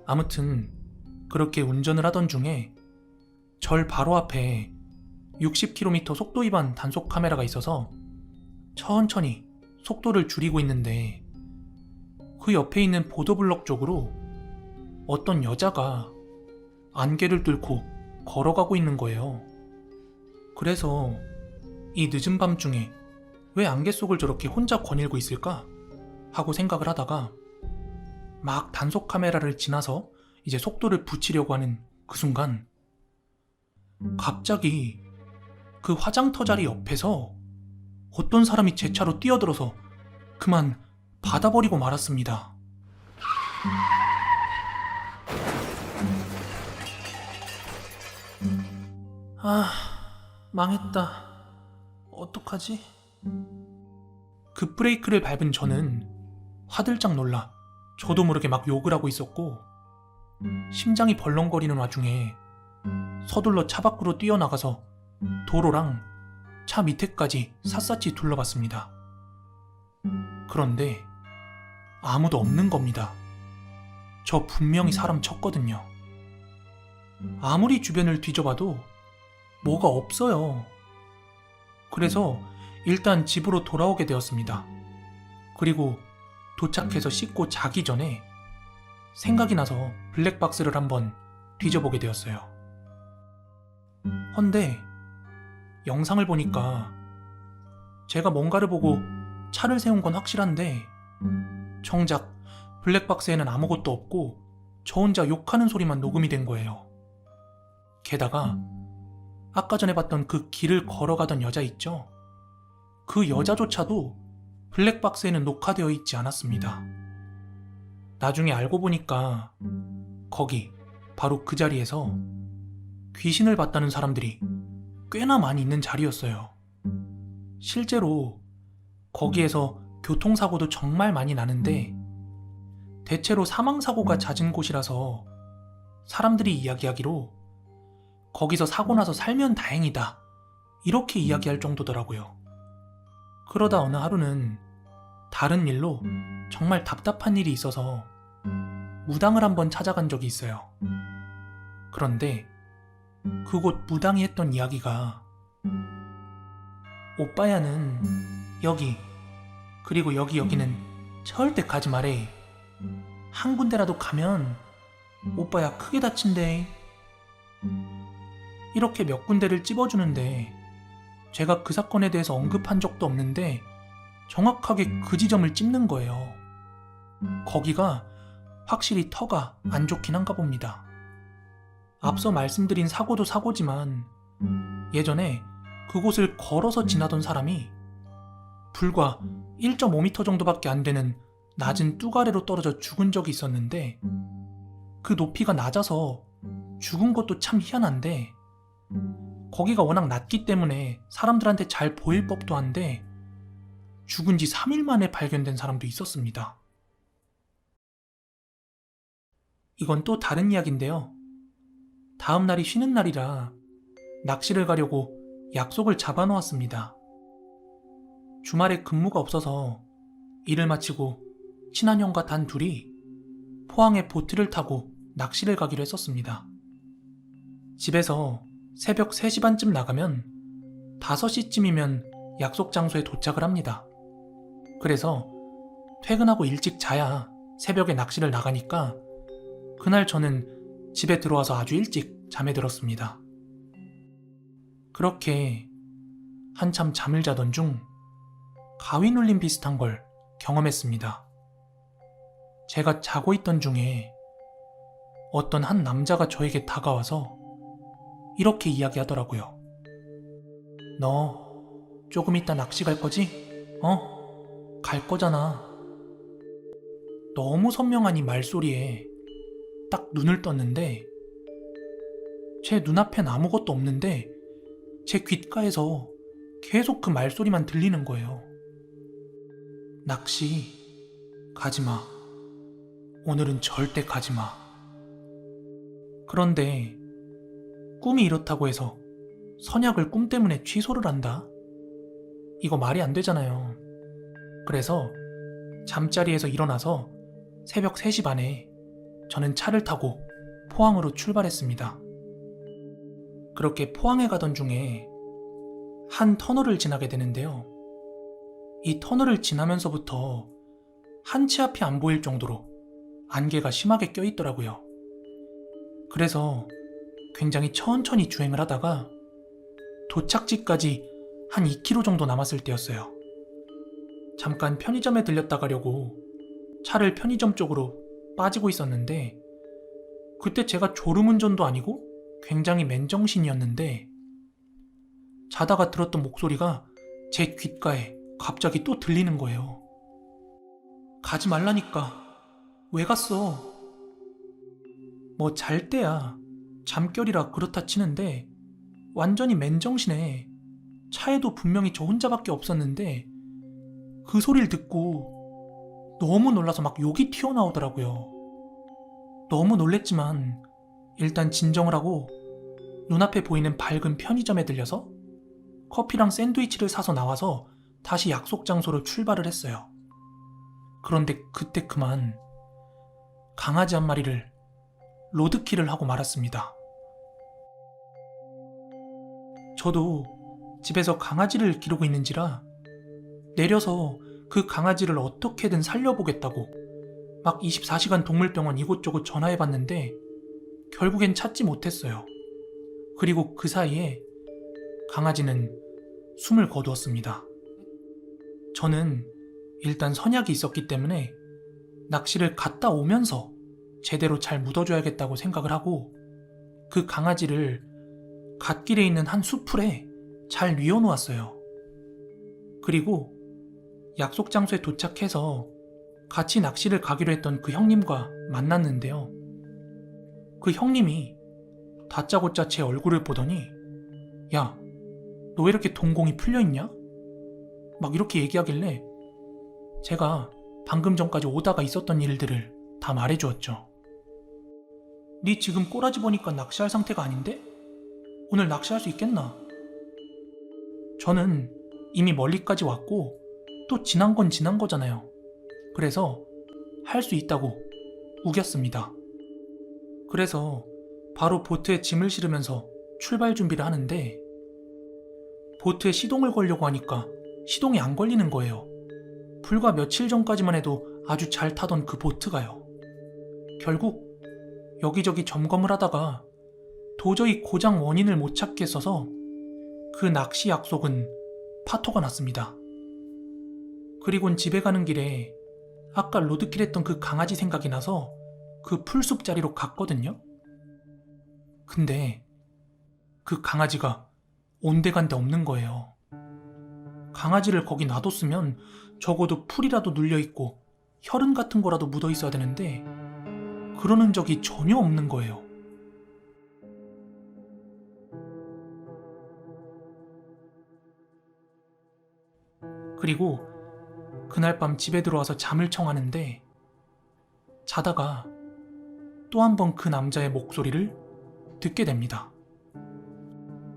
아무튼 그렇게 운전을 하던 중에 절 바로 앞에 60km 속도 위반 단속 카메라가 있어서 천천히 속도를 줄이고 있는데 그 옆에 있는 보도블럭 쪽으로 어떤 여자가 안개를 뚫고 걸어가고 있는 거예요. 그래서 이 늦은 밤중에 왜 안개 속을 저렇게 혼자 거닐고 있을까 하고 생각을 하다가 막 단속 카메라를 지나서 이제 속도를 붙이려고 하는 그 순간 갑자기 그 화장터 자리 옆에서 어떤 사람이 제 차로 뛰어들어서 그만 받아버리고 말았습니다. 아, 망했다. 어떡하지? 급브레이크를 밟은 저는 화들짝 놀라 저도 모르게 막 욕을 하고 있었고 심장이 벌렁거리는 와중에 서둘러 차 밖으로 뛰어나가서 도로랑 차 밑에까지 샅샅이 둘러봤습니다. 그런데 아무도 없는 겁니다. 저 분명히 사람 쳤거든요. 아무리 주변을 뒤져봐도 뭐가 없어요. 그래서 일단 집으로 돌아오게 되었습니다. 그리고 도착해서 씻고 자기 전에 생각이 나서 블랙박스를 한번 뒤져보게 되었어요. 헌데 영상을 보니까 제가 뭔가를 보고 차를 세운 건 확실한데 정작 블랙박스에는 아무것도 없고 저 혼자 욕하는 소리만 녹음이 된 거예요. 게다가 아까 전에 봤던 그 길을 걸어가던 여자 있죠? 그 여자조차도 블랙박스에는 녹화되어 있지 않았습니다. 나중에 알고 보니까 거기 바로 그 자리에서 귀신을 봤다는 사람들이 꽤나 많이 있는 자리였어요. 실제로 거기에서 교통사고도 정말 많이 나는데 대체로 사망사고가 잦은 곳이라서 사람들이 이야기하기로 거기서 사고 나서 살면 다행이다 이렇게 이야기할 정도더라고요. 그러다 어느 하루는 다른 일로 정말 답답한 일이 있어서 무당을 한번 찾아간 적이 있어요. 그런데 그곳 무당이 했던 이야기가 오빠야는 여기 그리고 여기는 절대 가지 마래. 한 군데라도 가면 오빠야 크게 다친대. 이렇게 몇 군데를 찝어주는데 제가 그 사건에 대해서 언급한 적도 없는데 정확하게 그 지점을 찝는 거예요. 거기가 확실히 터가 안 좋긴 한가 봅니다. 앞서 말씀드린 사고도 사고지만 예전에 그곳을 걸어서 지나던 사람이 불과 1.5m 정도밖에 안 되는 낮은 뚝아래로 떨어져 죽은 적이 있었는데 그 높이가 낮아서 죽은 것도 참 희한한데 거기가 워낙 낮기 때문에 사람들한테 잘 보일 법도 한데 죽은 지 3일 만에 발견된 사람도 있었습니다. 이건 또 다른 이야기인데요. 다음 날이 쉬는 날이라 낚시를 가려고 약속을 잡아놓았습니다. 주말에 근무가 없어서 일을 마치고 친한 형과 단 둘이 포항에 보트를 타고 낚시를 가기로 했었습니다. 집에서 새벽 3시 반쯤 나가면 5시쯤이면 약속 장소에 도착을 합니다. 그래서 퇴근하고 일찍 자야 새벽에 낚시를 나가니까 그날 저는 집에 들어와서 아주 일찍 잠에 들었습니다. 그렇게 한참 잠을 자던 중 가위 눌림 비슷한 걸 경험했습니다. 제가 자고 있던 중에 어떤 한 남자가 저에게 다가와서 이렇게 이야기하더라고요. 너 조금 이따 낚시 갈 거지? 갈 거잖아. 너무 선명한 이 말소리에 딱 눈을 떴는데 제 눈앞엔 아무것도 없는데 제 귓가에서 계속 그 말소리만 들리는 거예요. 낚시 가지마. 오늘은 절대 가지마. 그런데 꿈이 이렇다고 해서 선약을 꿈 때문에 취소를 한다? 이거 말이 안 되잖아요. 그래서 잠자리에서 일어나서 새벽 3시 반에 저는 차를 타고 포항으로 출발했습니다. 그렇게 포항에 가던 중에 한 터널을 지나게 되는데요. 이 터널을 지나면서부터 한 치 앞이 안 보일 정도로 안개가 심하게 껴있더라고요. 그래서 굉장히 천천히 주행을 하다가 도착지까지 한 2km 정도 남았을 때였어요. 잠깐 편의점에 들렸다 가려고 차를 편의점 쪽으로 빠지고 있었는데 그때 제가 졸음운전도 아니고 굉장히 맨정신이었는데 자다가 들었던 목소리가 제 귓가에 갑자기 또 들리는 거예요. 가지 말라니까. 왜 갔어? 뭐 잘 때야 잠결이라 그렇다 치는데 완전히 맨정신에 차에도 분명히 저 혼자밖에 없었는데 그 소리를 듣고 너무 놀라서 막 욕이 튀어나오더라고요. 너무 놀랬지만 일단 진정을 하고 눈앞에 보이는 밝은 편의점에 들려서 커피랑 샌드위치를 사서 나와서 다시 약속 장소로 출발을 했어요. 그런데 그때 그만 강아지 한 마리를 로드킬을 하고 말았습니다. 저도 집에서 강아지를 기르고 있는지라 내려서 그 강아지를 어떻게든 살려보겠다고 막 24시간 동물병원 이곳저곳 전화해봤는데 결국엔 찾지 못했어요. 그리고 그 사이에 강아지는 숨을 거두었습니다. 저는 일단 선약이 있었기 때문에 낚시를 갔다 오면서 제대로 잘 묻어줘야겠다고 생각을 하고 그 강아지를 갓길에 있는 한 수풀에 잘 뉘어놓았어요. 그리고 약속 장소에 도착해서 같이 낚시를 가기로 했던 그 형님과 만났는데요. 그 형님이 다짜고짜 제 얼굴을 보더니 야, 너 왜 이렇게 동공이 풀려있냐? 막 이렇게 얘기하길래 제가 방금 전까지 오다가 있었던 일들을 다 말해주었죠. 네 지금 꼬라지 보니까 낚시할 상태가 아닌데? 오늘 낚시할 수 있겠나? 저는 이미 멀리까지 왔고 또 지난 건 지난 거잖아요. 그래서 할 수 있다고 우겼습니다. 그래서 바로 보트에 짐을 실으면서 출발 준비를 하는데 보트에 시동을 걸려고 하니까 시동이 안 걸리는 거예요. 불과 며칠 전까지만 해도 아주 잘 타던 그 보트가요. 결국 여기저기 점검을 하다가 도저히 고장 원인을 못 찾겠어서 그 낚시 약속은 파토가 났습니다. 그리곤 집에 가는 길에 아까 로드킬 했던 그 강아지 생각이 나서 그 풀숲 자리로 갔거든요. 근데 그 강아지가 온데간데 없는 거예요. 강아지를 거기 놔뒀으면 적어도 풀이라도 눌려있고 혈흔 같은 거라도 묻어있어야 되는데 그러는 적이 전혀 없는 거예요. 그리고 그날 밤 집에 들어와서 잠을 청하는데 자다가 또 한 번 그 남자의 목소리를 듣게 됩니다.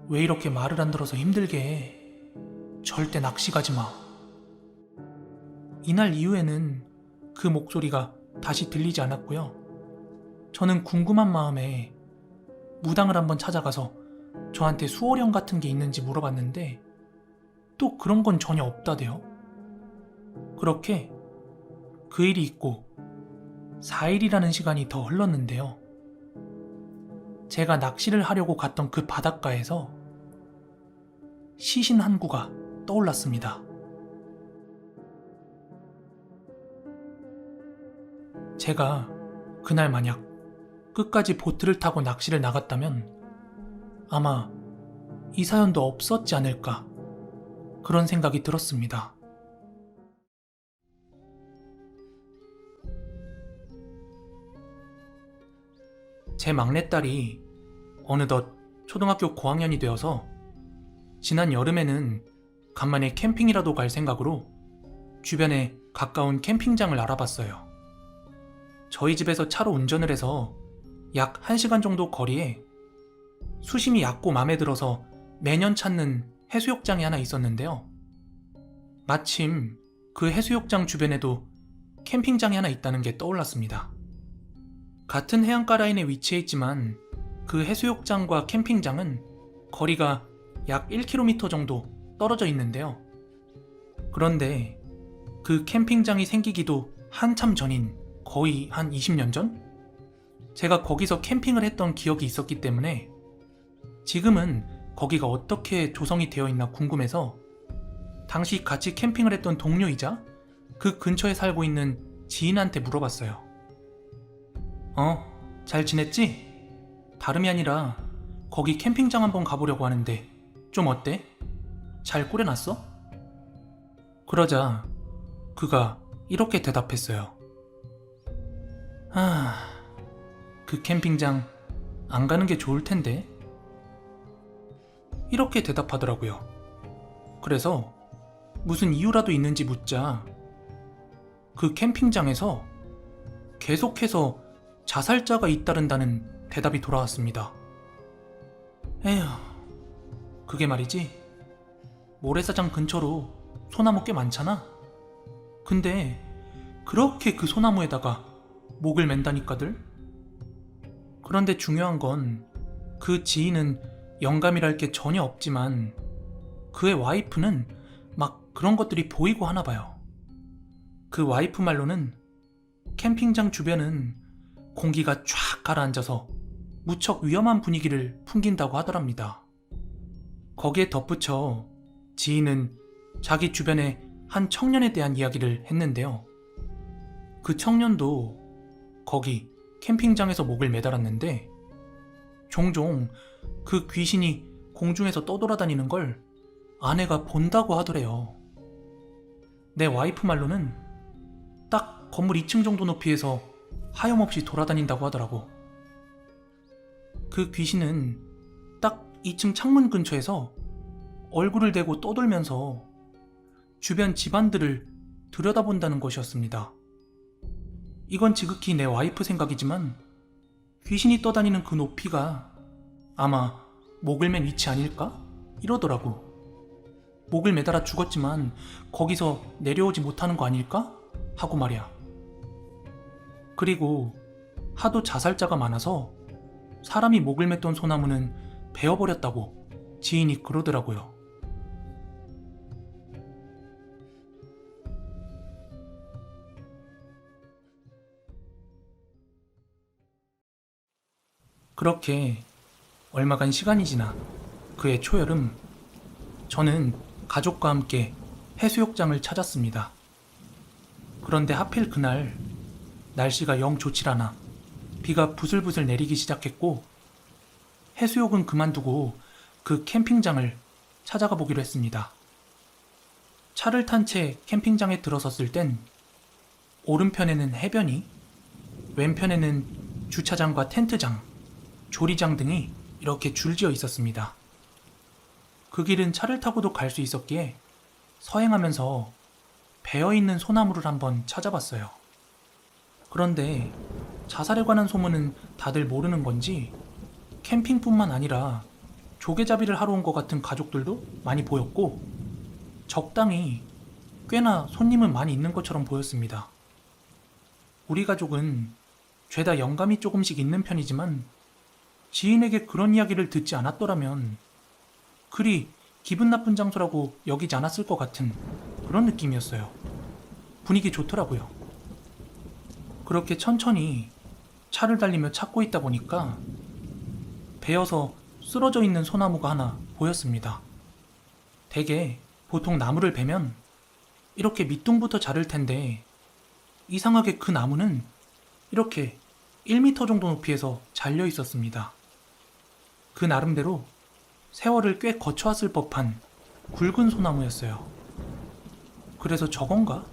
왜 이렇게 말을 안 들어서 힘들게 해? 절대 낚시 가지 마. 이날 이후에는 그 목소리가 다시 들리지 않았고요. 저는 궁금한 마음에 무당을 한번 찾아가서 저한테 수호령 같은 게 있는지 물어봤는데 또 그런 건 전혀 없다대요. 그렇게 그 일이 있고 4일이라는 시간이 더 흘렀는데요. 제가 낚시를 하려고 갔던 그 바닷가에서 시신 한 구가 떠올랐습니다. 제가 그날 만약 끝까지 보트를 타고 낚시를 나갔다면 아마 이 사연도 없었지 않을까 그런 생각이 들었습니다. 제 막내딸이 어느덧 초등학교 고학년이 되어서 지난 여름에는 간만에 캠핑이라도 갈 생각으로 주변에 가까운 캠핑장을 알아봤어요. 저희 집에서 차로 운전을 해서 약 1시간 정도 거리에 수심이 얕고 맘에 들어서 매년 찾는 해수욕장이 하나 있었는데요. 마침 그 해수욕장 주변에도 캠핑장이 하나 있다는 게 떠올랐습니다. 같은 해안가 라인에 위치해 있지만 그 해수욕장과 캠핑장은 거리가 약 1km 정도 떨어져 있는데요. 그런데 그 캠핑장이 생기기도 한참 전인 거의 한 20년 전? 제가 거기서 캠핑을 했던 기억이 있었기 때문에 지금은 거기가 어떻게 조성이 되어 있나 궁금해서 당시 같이 캠핑을 했던 동료이자 그 근처에 살고 있는 지인한테 물어봤어요. 잘 지냈지? 다름이 아니라 거기 캠핑장 한번 가보려고 하는데 좀 어때? 잘 꾸려놨어? 그러자 그가 이렇게 대답했어요. 그 캠핑장 안 가는 게 좋을 텐데. 이렇게 대답하더라고요. 그래서 무슨 이유라도 있는지 묻자 그 캠핑장에서 계속해서 자살자가 잇따른다는 대답이 돌아왔습니다. 에휴, 그게 말이지. 모래사장 근처로 소나무 꽤 많잖아. 근데 그렇게 그 소나무에다가 목을 맨다니까들. 그런데 중요한 건 그 지인은 영감이랄 게 전혀 없지만 그의 와이프는 막 그런 것들이 보이고 하나 봐요. 그 와이프 말로는 캠핑장 주변은 공기가 쫙 가라앉아서 무척 위험한 분위기를 풍긴다고 하더랍니다. 거기에 덧붙여 지인은 자기 주변에 한 청년에 대한 이야기를 했는데요. 그 청년도 거기 캠핑장에서 목을 매달았는데 종종 그 귀신이 공중에서 떠돌아다니는 걸 아내가 본다고 하더래요. 내 와이프 말로는 딱 건물 2층 정도 높이에서 하염없이 돌아다닌다고 하더라고. 그 귀신은 딱 2층 창문 근처에서 얼굴을 대고 떠돌면서 주변 집안들을 들여다본다는 것이었습니다. 이건 지극히 내 와이프 생각이지만 귀신이 떠다니는 그 높이가 아마 목을 맨 위치 아닐까? 이러더라고. 목을 매달아 죽었지만 거기서 내려오지 못하는 거 아닐까? 하고 말이야. 그리고 하도 자살자가 많아서 사람이 목을 맸던 소나무는 베어버렸다고 지인이 그러더라고요. 그렇게 얼마간 시간이 지나 그해 초여름, 저는 가족과 함께 해수욕장을 찾았습니다. 그런데 하필 그날 날씨가 영 좋질 않아 비가 부슬부슬 내리기 시작했고 해수욕은 그만두고 그 캠핑장을 찾아가 보기로 했습니다. 차를 탄 채 캠핑장에 들어섰을 땐 오른편에는 해변이, 왼편에는 주차장과 텐트장, 조리장 등이 이렇게 줄지어 있었습니다. 그 길은 차를 타고도 갈 수 있었기에 서행하면서 베어있는 소나무를 한번 찾아봤어요. 그런데 자살에 관한 소문은 다들 모르는 건지 캠핑뿐만 아니라 조개잡이를 하러 온 것 같은 가족들도 많이 보였고 적당히 꽤나 손님은 많이 있는 것처럼 보였습니다. 우리 가족은 죄다 영감이 조금씩 있는 편이지만 지인에게 그런 이야기를 듣지 않았더라면 그리 기분 나쁜 장소라고 여기지 않았을 것 같은 그런 느낌이었어요. 분위기 좋더라고요. 그렇게 천천히 차를 달리며 찾고 있다 보니까 베어서 쓰러져 있는 소나무가 하나 보였습니다. 대개 보통 나무를 베면 이렇게 밑둥부터 자를 텐데 이상하게 그 나무는 이렇게 1m 정도 높이에서 잘려 있었습니다. 그 나름대로 세월을 꽤 거쳐왔을 법한 굵은 소나무였어요. 그래서 저건가?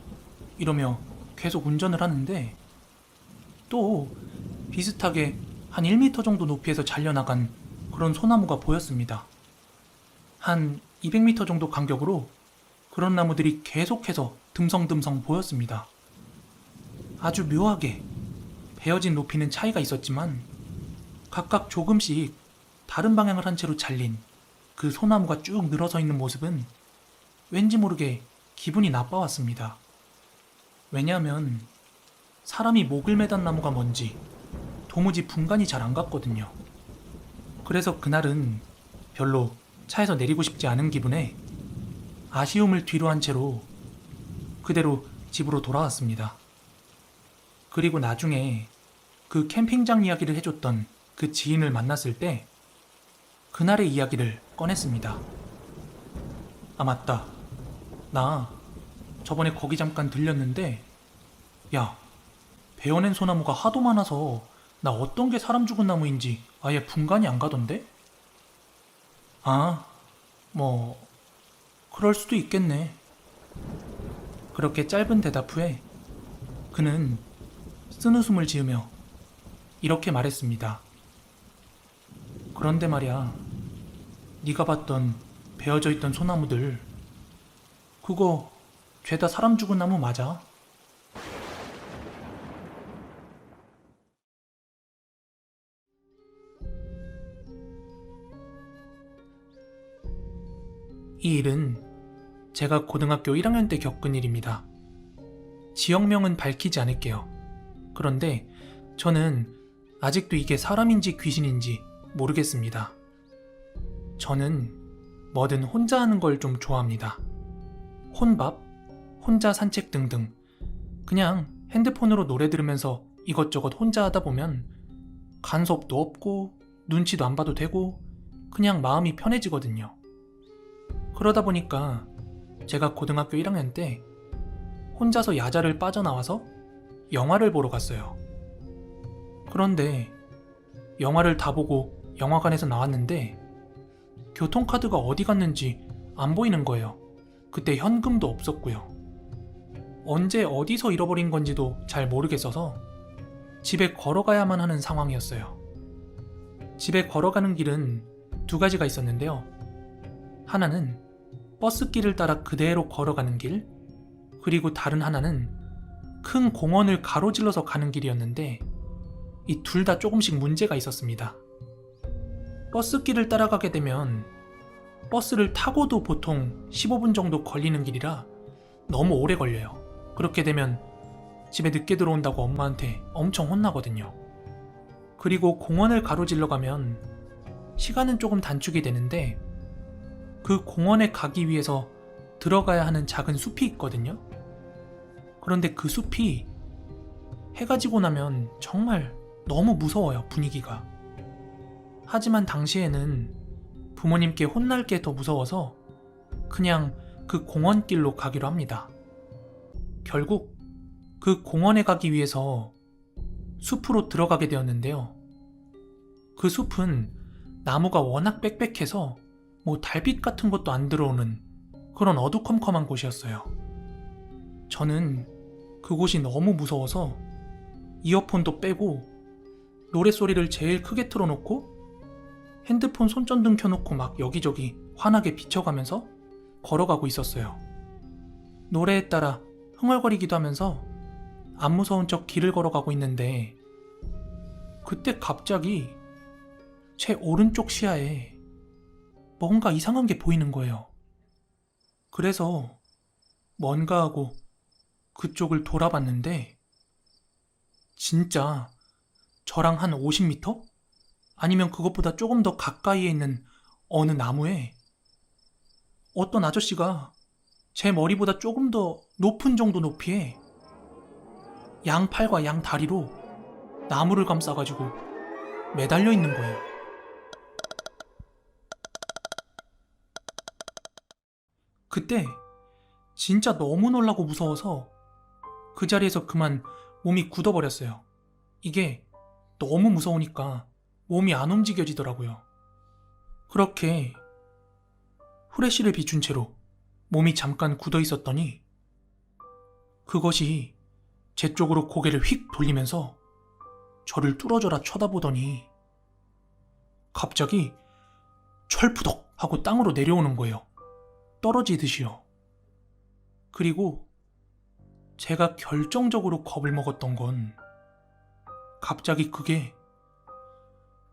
이러며 계속 운전을 하는데 또 비슷하게 한 1m 정도 높이에서 잘려나간 그런 소나무가 보였습니다. 한 200m 정도 간격으로 그런 나무들이 계속해서 듬성듬성 보였습니다. 아주 묘하게 베어진 높이는 차이가 있었지만 각각 조금씩 다른 방향을 한 채로 잘린 그 소나무가 쭉 늘어서 있는 모습은 왠지 모르게 기분이 나빠왔습니다. 왜냐하면 사람이 목을 매단 나무가 뭔지 도무지 분간이 잘 안 갔거든요. 그래서 그날은 별로 차에서 내리고 싶지 않은 기분에 아쉬움을 뒤로 한 채로 그대로 집으로 돌아왔습니다. 그리고 나중에 그 캠핑장 이야기를 해줬던 그 지인을 만났을 때 그날의 이야기를 꺼냈습니다. 아, 맞다. 나 저번에 거기 잠깐 들렸는데 야, 베어낸 소나무가 하도 많아서 나 어떤 게 사람 죽은 나무인지 아예 분간이 안 가던데? 아, 뭐 그럴 수도 있겠네. 그렇게 짧은 대답 후에 그는 쓴웃음을 지으며 이렇게 말했습니다. 그런데 말이야, 네가 봤던 베어져 있던 소나무들 그거 죄다 사람 죽은 나무 맞아. 이 일은 제가 고등학교 1학년 때 겪은 일입니다. 지역명은 밝히지 않을게요. 그런데 저는 아직도 이게 사람인지 귀신인지 모르겠습니다. 저는 뭐든 혼자 하는 걸 좀 좋아합니다. 혼밥, 혼자 산책 등등 그냥 핸드폰으로 노래 들으면서 이것저것 혼자 하다 보면 간섭도 없고 눈치도 안 봐도 되고 그냥 마음이 편해지거든요. 그러다 보니까 제가 고등학교 1학년 때 혼자서 야자를 빠져나와서 영화를 보러 갔어요. 그런데 영화를 다 보고 영화관에서 나왔는데 교통카드가 어디 갔는지 안 보이는 거예요. 그때 현금도 없었고요. 언제 어디서 잃어버린 건지도 잘 모르겠어서 집에 걸어가야만 하는 상황이었어요. 집에 걸어가는 길은 두 가지가 있었는데요. 하나는 버스길을 따라 그대로 걸어가는 길, 그리고 다른 하나는 큰 공원을 가로질러서 가는 길이었는데 이 둘 다 조금씩 문제가 있었습니다. 버스길을 따라가게 되면 버스를 타고도 보통 15분 정도 걸리는 길이라 너무 오래 걸려요. 그렇게 되면 집에 늦게 들어온다고 엄마한테 엄청 혼나거든요. 그리고 공원을 가로질러 가면 시간은 조금 단축이 되는데 그 공원에 가기 위해서 들어가야 하는 작은 숲이 있거든요. 그런데 그 숲이 해가 지고 나면 정말 너무 무서워요, 분위기가. 하지만 당시에는 부모님께 혼날 게 더 무서워서 그냥 그 공원길로 가기로 합니다. 결국 그 공원에 가기 위해서 숲으로 들어가게 되었는데요. 그 숲은 나무가 워낙 빽빽해서 뭐 달빛 같은 것도 안 들어오는 그런 어두컴컴한 곳이었어요. 저는 그곳이 너무 무서워서 이어폰도 빼고 노랫소리를 제일 크게 틀어놓고 핸드폰 손전등 켜놓고 막 여기저기 환하게 비춰가면서 걸어가고 있었어요. 노래에 따라 흥얼거리기도 하면서 안 무서운 척 길을 걸어가고 있는데 그때 갑자기 제 오른쪽 시야에 뭔가 이상한 게 보이는 거예요. 그래서 뭔가 하고 그쪽을 돌아봤는데 진짜 저랑 한 50m? 아니면 그것보다 조금 더 가까이에 있는 어느 나무에 어떤 아저씨가 제 머리보다 조금 더 높은 정도 높이에 양팔과 양다리로 나무를 감싸가지고 매달려 있는 거예요. 그때 진짜 너무 놀라고 무서워서 그 자리에서 그만 몸이 굳어버렸어요. 이게 너무 무서우니까 몸이 안 움직여지더라고요. 그렇게 후레쉬를 비춘 채로 몸이 잠깐 굳어 있었더니 그것이 제 쪽으로 고개를 휙 돌리면서 저를 뚫어져라 쳐다보더니 갑자기 철푸덕 하고 땅으로 내려오는 거예요. 떨어지듯이요. 그리고 제가 결정적으로 겁을 먹었던 건 갑자기 그게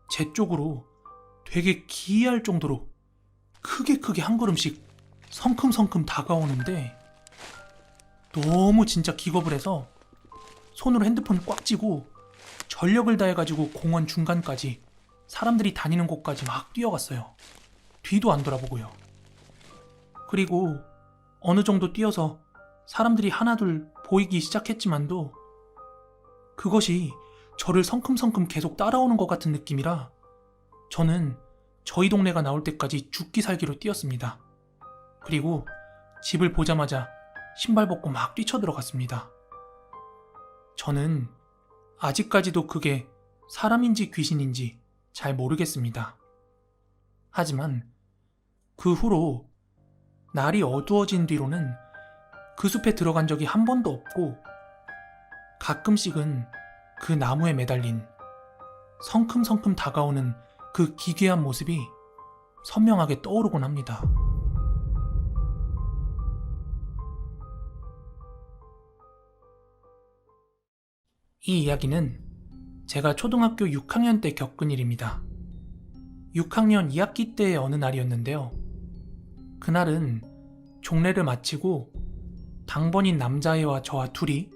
제 쪽으로 되게 기이할 정도로 크게 한 걸음씩 성큼성큼 다가오는데 너무 진짜 기겁을 해서 손으로 핸드폰 꽉 쥐고 전력을 다해가지고 공원 중간까지 사람들이 다니는 곳까지 막 뛰어갔어요. 뒤도 안 돌아보고요. 그리고 어느 정도 뛰어서 사람들이 하나둘 보이기 시작했지만도 그것이 저를 성큼성큼 계속 따라오는 것 같은 느낌이라 저는 저희 동네가 나올 때까지 죽기 살기로 뛰었습니다. 그리고 집을 보자마자 신발 벗고 막 뛰쳐들어갔습니다. 저는 아직까지도 그게 사람인지 귀신인지 잘 모르겠습니다. 하지만 그 후로 날이 어두워진 뒤로는 그 숲에 들어간 적이 한 번도 없고 가끔씩은 그 나무에 매달린 성큼성큼 다가오는 그 기괴한 모습이 선명하게 떠오르곤 합니다. 이 이야기는 제가 초등학교 6학년 때 겪은 일입니다. 6학년 2학기 때의 어느 날이었는데요. 그날은 종례를 마치고 당번인 남자애와 저와 둘이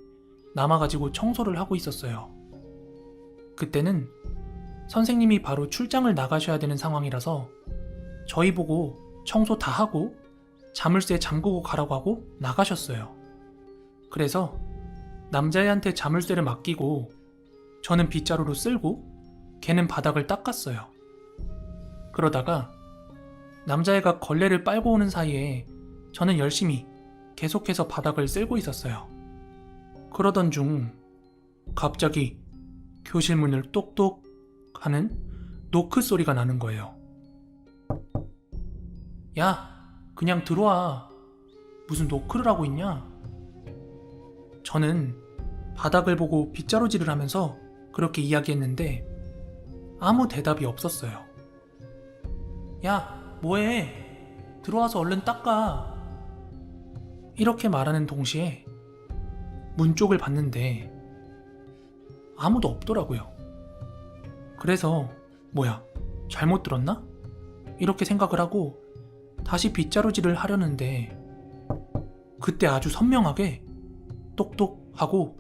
남아가지고 청소를 하고 있었어요. 그때는 선생님이 바로 출장을 나가셔야 되는 상황이라서 저희 보고 청소 다 하고 자물쇠 잠그고 가라고 하고 나가셨어요. 그래서 남자애한테 자물쇠를 맡기고 저는 빗자루로 쓸고 걔는 바닥을 닦았어요. 그러다가 남자애가 걸레를 빨고 오는 사이에 저는 열심히 계속해서 바닥을 쓸고 있었어요. 그러던 중 갑자기 교실 문을 똑똑 하는 노크 소리가 나는 거예요. 야, 그냥 들어와. 무슨 노크를 하고 있냐? 저는 바닥을 보고 빗자루질을 하면서 그렇게 이야기했는데 아무 대답이 없었어요. 야, 뭐해? 들어와서 얼른 닦아. 이렇게 말하는 동시에 문 쪽을 봤는데 아무도 없더라고요. 그래서 뭐야, 잘못 들었나? 이렇게 생각을 하고 다시 빗자루질을 하려는데 그때 아주 선명하게 똑똑 하고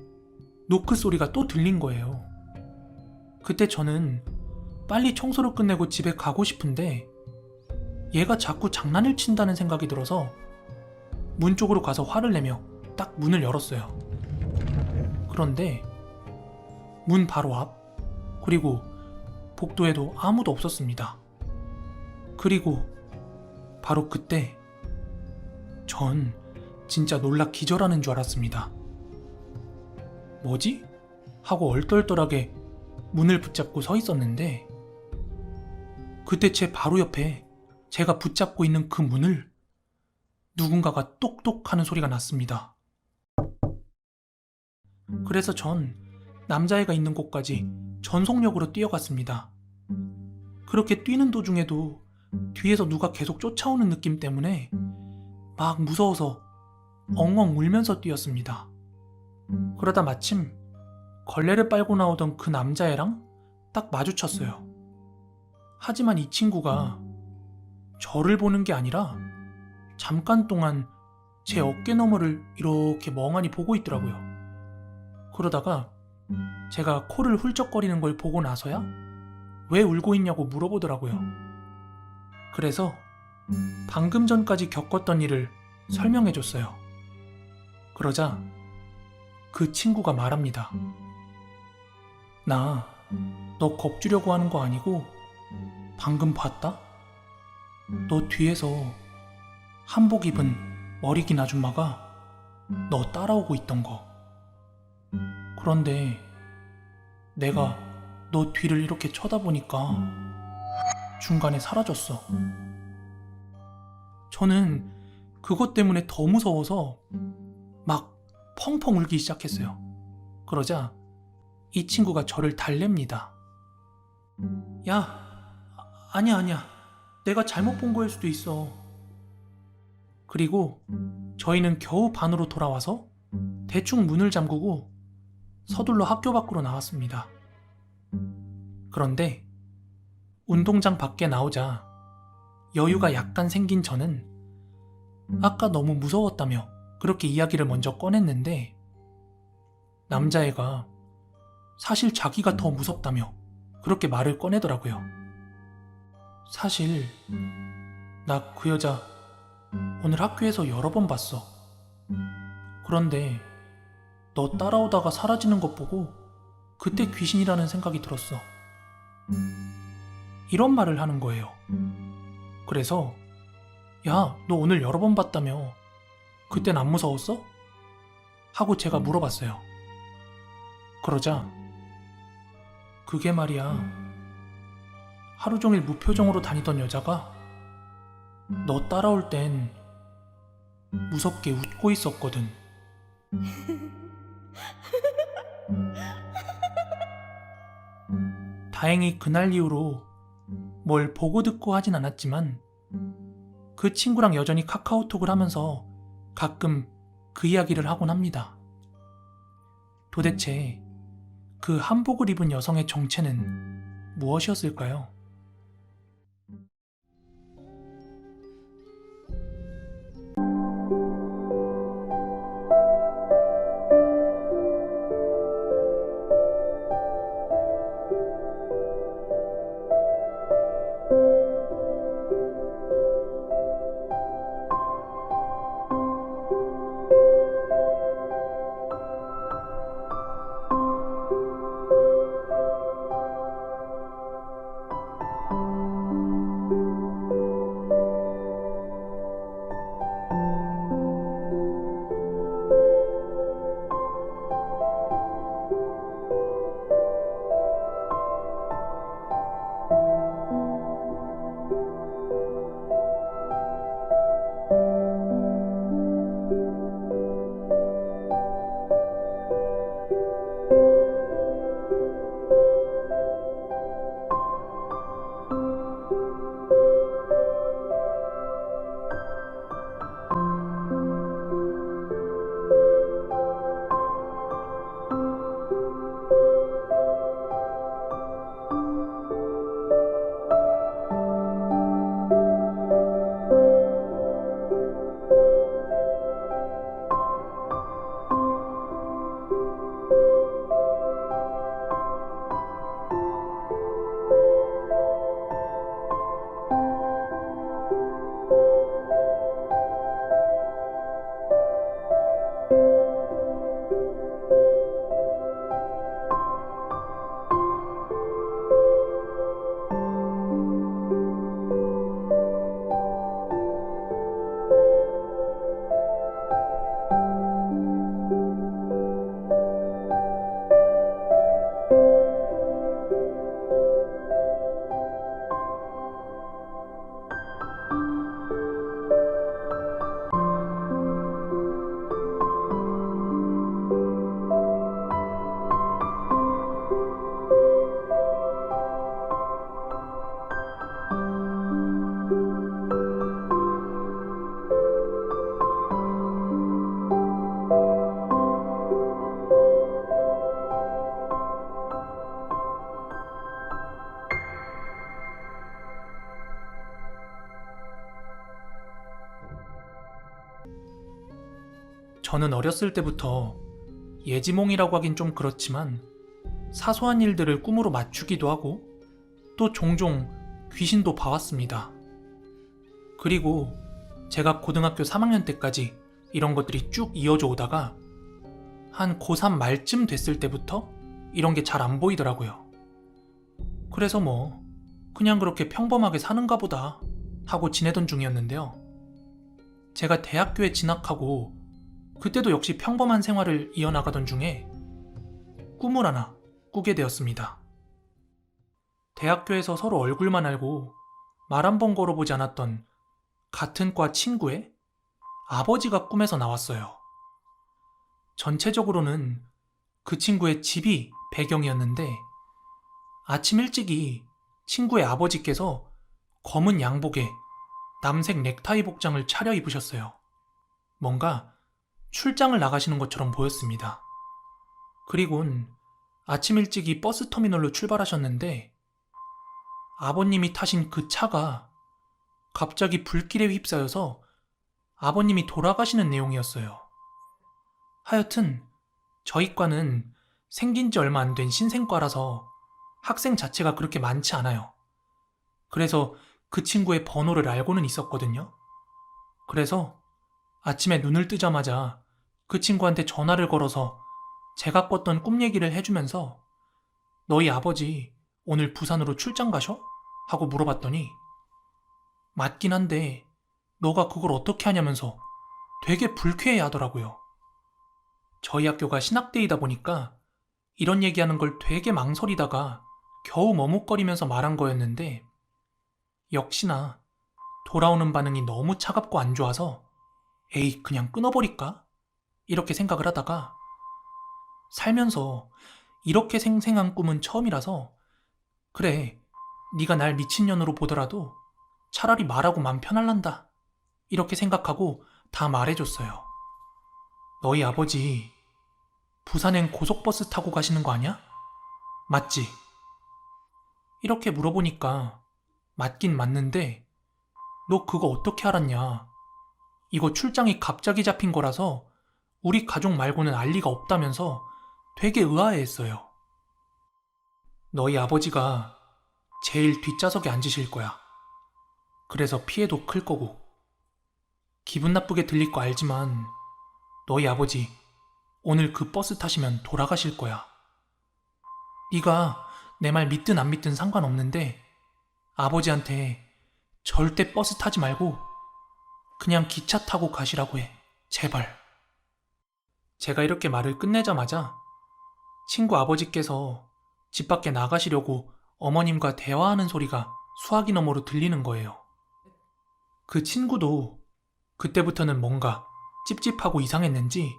노크 소리가 또 들린 거예요. 그때 저는 빨리 청소를 끝내고 집에 가고 싶은데 얘가 자꾸 장난을 친다는 생각이 들어서 문 쪽으로 가서 화를 내며 딱 문을 열었어요. 그런데 문 바로 앞 그리고 복도에도 아무도 없었습니다. 그리고 바로 그때 전 진짜 놀라 기절하는 줄 알았습니다. 뭐지? 하고 얼떨떨하게 문을 붙잡고 서 있었는데 그때 제 바로 옆에 제가 붙잡고 있는 그 문을 누군가가 똑똑 하는 소리가 났습니다. 그래서 전 남자애가 있는 곳까지 전속력으로 뛰어갔습니다. 그렇게 뛰는 도중에도 뒤에서 누가 계속 쫓아오는 느낌 때문에 막 무서워서 엉엉 울면서 뛰었습니다. 그러다 마침 걸레를 빨고 나오던 그 남자애랑 딱 마주쳤어요. 하지만 이 친구가 저를 보는 게 아니라 잠깐 동안 제 어깨 너머를 이렇게 멍하니 보고 있더라고요. 그러다가 제가 코를 훌쩍거리는 걸 보고 나서야 왜 울고 있냐고 물어보더라고요. 그래서 방금 전까지 겪었던 일을 설명해줬어요. 그러자 그 친구가 말합니다. 나 너 겁주려고 하는 거 아니고 방금 봤다? 너 뒤에서 한복 입은 머리 긴 아줌마가 너 따라오고 있던 거. 그런데 내가 너 뒤를 이렇게 쳐다보니까 중간에 사라졌어. 저는 그것 때문에 더 무서워서 막 펑펑 울기 시작했어요. 그러자 이 친구가 저를 달랩니다. 야, 아니야. 내가 잘못 본 거일 수도 있어. 그리고 저희는 겨우 반으로 돌아와서 대충 문을 잠그고 서둘러 학교 밖으로 나왔습니다. 그런데 운동장 밖에 나오자 여유가 약간 생긴 저는 아까 너무 무서웠다며 그렇게 이야기를 먼저 꺼냈는데 남자애가 사실 자기가 더 무섭다며 그렇게 말을 꺼내더라고요. 사실 나 그 여자 오늘 학교에서 여러 번 봤어. 그런데 너 따라오다가 사라지는 것 보고 그때 귀신이라는 생각이 들었어. 이런 말을 하는 거예요. 그래서 야, 너 오늘 여러 번 봤다며 그땐 안 무서웠어? 하고 제가 물어봤어요. 그러자 그게 말이야, 하루 종일 무표정으로 다니던 여자가 너 따라올 땐 무섭게 웃고 있었거든. 다행히 그날 이후로 뭘 보고 듣고 하진 않았지만 그 친구랑 여전히 카카오톡을 하면서 가끔 그 이야기를 하곤 합니다. 도대체 그 한복을 입은 여성의 정체는 무엇이었을까요? 저는 어렸을 때부터 예지몽이라고 하긴 좀 그렇지만 사소한 일들을 꿈으로 맞추기도 하고 또 종종 귀신도 봐왔습니다. 그리고 제가 고등학교 3학년 때까지 이런 것들이 쭉 이어져 오다가 한 고3 말쯤 됐을 때부터 이런 게 잘 안 보이더라고요. 그래서 뭐 그냥 그렇게 평범하게 사는가 보다 하고 지내던 중이었는데요. 제가 대학교에 진학하고 그때도 역시 평범한 생활을 이어나가던 중에 꿈을 하나 꾸게 되었습니다. 대학교에서 서로 얼굴만 알고 말 한 번 걸어보지 않았던 같은 과 친구의 아버지가 꿈에서 나왔어요. 전체적으로는 그 친구의 집이 배경이었는데 아침 일찍이 친구의 아버지께서 검은 양복에 남색 넥타이 복장을 차려입으셨어요. 뭔가 출장을 나가시는 것처럼 보였습니다. 그리곤 아침 일찍이 버스터미널로 출발하셨는데 아버님이 타신 그 차가 갑자기 불길에 휩싸여서 아버님이 돌아가시는 내용이었어요. 하여튼 저희 과는 생긴 지 얼마 안 된 신생과라서 학생 자체가 그렇게 많지 않아요. 그래서 그 친구의 번호를 알고는 있었거든요. 그래서 아침에 눈을 뜨자마자 그 친구한테 전화를 걸어서 제가 꿨던 꿈 얘기를 해주면서 너희 아버지 오늘 부산으로 출장 가셔? 하고 물어봤더니 맞긴 한데 너가 그걸 어떻게 하냐면서 되게 불쾌해 하더라고요. 저희 학교가 신학대이다 보니까 이런 얘기하는 걸 되게 망설이다가 겨우 머뭇거리면서 말한 거였는데 역시나 돌아오는 반응이 너무 차갑고 안 좋아서 에이 그냥 끊어버릴까? 이렇게 생각을 하다가 살면서 이렇게 생생한 꿈은 처음이라서 그래 네가 날 미친년으로 보더라도 차라리 말하고 맘 편할란다 이렇게 생각하고 다 말해줬어요. 너희 아버지 부산행 고속버스 타고 가시는 거 아니야? 맞지? 이렇게 물어보니까 맞긴 맞는데 너 그거 어떻게 알았냐? 이거 출장이 갑자기 잡힌 거라서 우리 가족 말고는 알 리가 없다면서 되게 의아해했어요. 너희 아버지가 제일 뒷좌석에 앉으실 거야. 그래서 피해도 클 거고. 기분 나쁘게 들릴 거 알지만 너희 아버지 오늘 그 버스 타시면 돌아가실 거야. 네가 내 말 믿든 안 믿든 상관없는데 아버지한테 절대 버스 타지 말고 그냥 기차 타고 가시라고 해. 제발. 제가 이렇게 말을 끝내자마자 친구 아버지께서 집 밖에 나가시려고 어머님과 대화하는 소리가 수화기 너머로 들리는 거예요. 그 친구도 그때부터는 뭔가 찝찝하고 이상했는지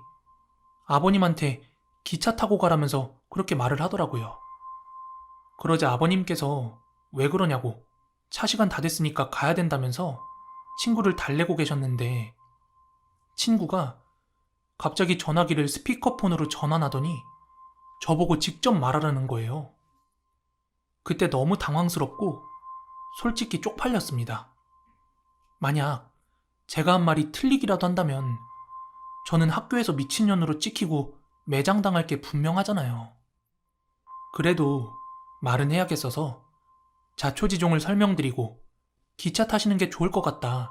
아버님한테 기차 타고 가라면서 그렇게 말을 하더라고요. 그러자 아버님께서 왜 그러냐고 차 시간 다 됐으니까 가야 된다면서 친구를 달래고 계셨는데 친구가 갑자기 전화기를 스피커폰으로 전환하더니 저보고 직접 말하라는 거예요. 그때 너무 당황스럽고 솔직히 쪽팔렸습니다. 만약 제가 한 말이 틀리기라도 한다면 저는 학교에서 미친년으로 찍히고 매장당할 게 분명하잖아요. 그래도 말은 해야겠어서 자초지종을 설명드리고 기차 타시는 게 좋을 것 같다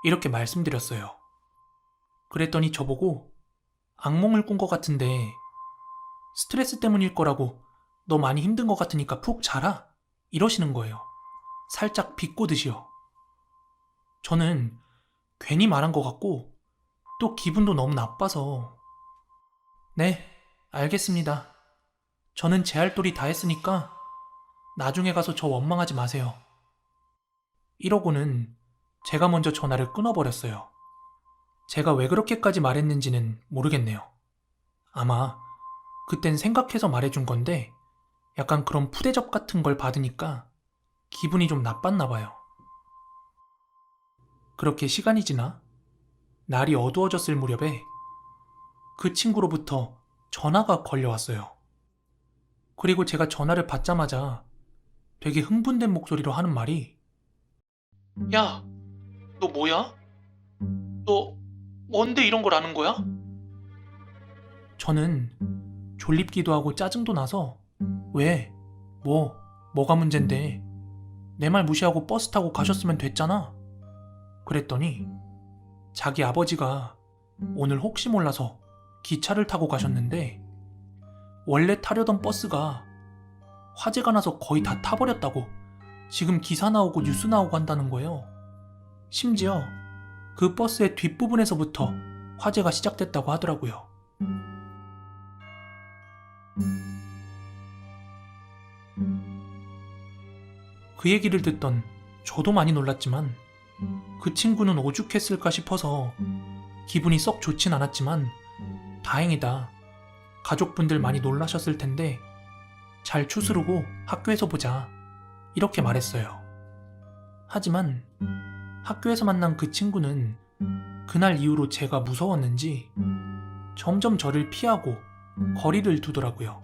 이렇게 말씀드렸어요. 그랬더니 저보고 악몽을 꾼 것 같은데 스트레스 때문일 거라고 너 많이 힘든 것 같으니까 푹 자라 이러시는 거예요. 살짝 비꼬듯이요. 저는 괜히 말한 것 같고 또 기분도 너무 나빠서 네, 알겠습니다. 저는 제 할 도리 다 했으니까 나중에 가서 저 원망하지 마세요. 이러고는 제가 먼저 전화를 끊어버렸어요. 제가 왜 그렇게까지 말했는지는 모르겠네요. 아마 그땐 생각해서 말해준 건데 약간 그런 푸대접 같은 걸 받으니까 기분이 좀 나빴나 봐요. 그렇게 시간이 지나 날이 어두워졌을 무렵에 그 친구로부터 전화가 걸려왔어요. 그리고 제가 전화를 받자마자 되게 흥분된 목소리로 하는 말이 야, 너 뭐야? 너 뭔데 이런 걸 아는 거야? 저는 졸립기도 하고 짜증도 나서 왜? 뭐가 문젠데? 내 말 무시하고 버스 타고 가셨으면 됐잖아. 그랬더니 자기 아버지가 오늘 혹시 몰라서 기차를 타고 가셨는데 원래 타려던 버스가 화재가 나서 거의 다 타버렸다고 지금 기사 나오고 뉴스 나오고 한다는 거예요. 심지어 그 버스의 뒷부분에서부터 화재가 시작됐다고 하더라고요. 그 얘기를 듣던 저도 많이 놀랐지만 그 친구는 오죽했을까 싶어서 기분이 썩 좋진 않았지만 다행이다. 가족분들 많이 놀라셨을 텐데 잘 추스르고 학교에서 보자. 이렇게 말했어요. 하지만 학교에서 만난 그 친구는 그날 이후로 제가 무서웠는지 점점 저를 피하고 거리를 두더라고요.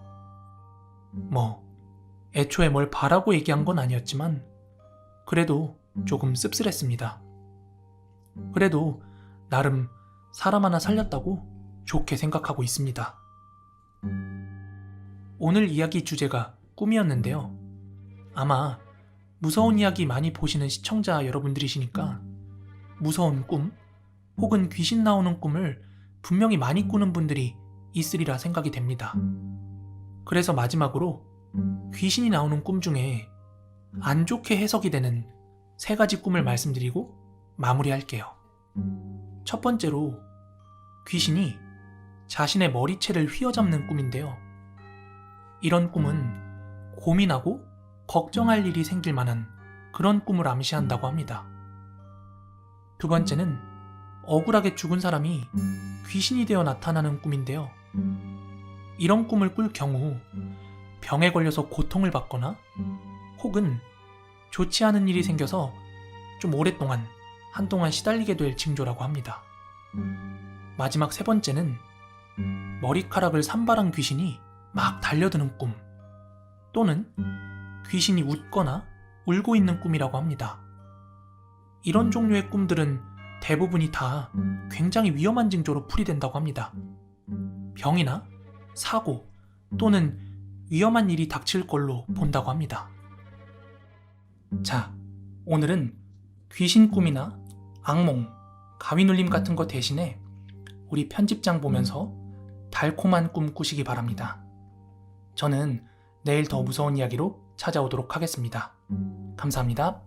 애초에 뭘 바라고 얘기한 건 아니었지만 그래도 조금 씁쓸했습니다. 그래도 나름 사람 하나 살렸다고 좋게 생각하고 있습니다. 오늘 이야기 주제가 꿈이었는데요. 아마 무서운 이야기 많이 보시는 시청자 여러분들이시니까 무서운 꿈 혹은 귀신 나오는 꿈을 분명히 많이 꾸는 분들이 있으리라 생각이 됩니다. 그래서 마지막으로 귀신이 나오는 꿈 중에 안 좋게 해석이 되는 3가지 꿈을 말씀드리고 마무리할게요. 첫 번째로 귀신이 자신의 머리채를 휘어잡는 꿈인데요. 이런 꿈은 고민하고 걱정할 일이 생길 만한 그런 꿈을 암시한다고 합니다. 두 번째는 억울하게 죽은 사람이 귀신이 되어 나타나는 꿈인데요. 이런 꿈을 꿀 경우 병에 걸려서 고통을 받거나 혹은 좋지 않은 일이 생겨서 좀 오랫동안 한동안 시달리게 될 징조라고 합니다. 마지막 3번째는 머리카락을 산발한 귀신이 막 달려드는 꿈 또는 귀신이 웃거나 울고 있는 꿈이라고 합니다. 이런 종류의 꿈들은 대부분이 다 굉장히 위험한 징조로 풀이된다고 합니다. 병이나 사고 또는 위험한 일이 닥칠 걸로 본다고 합니다. 자, 오늘은 귀신 꿈이나 악몽, 가위눌림 같은 거 대신에 우리 편집장 보면서 달콤한 꿈 꾸시기 바랍니다. 저는 내일 더 무서운 이야기로 찾아오도록 하겠습니다. 감사합니다.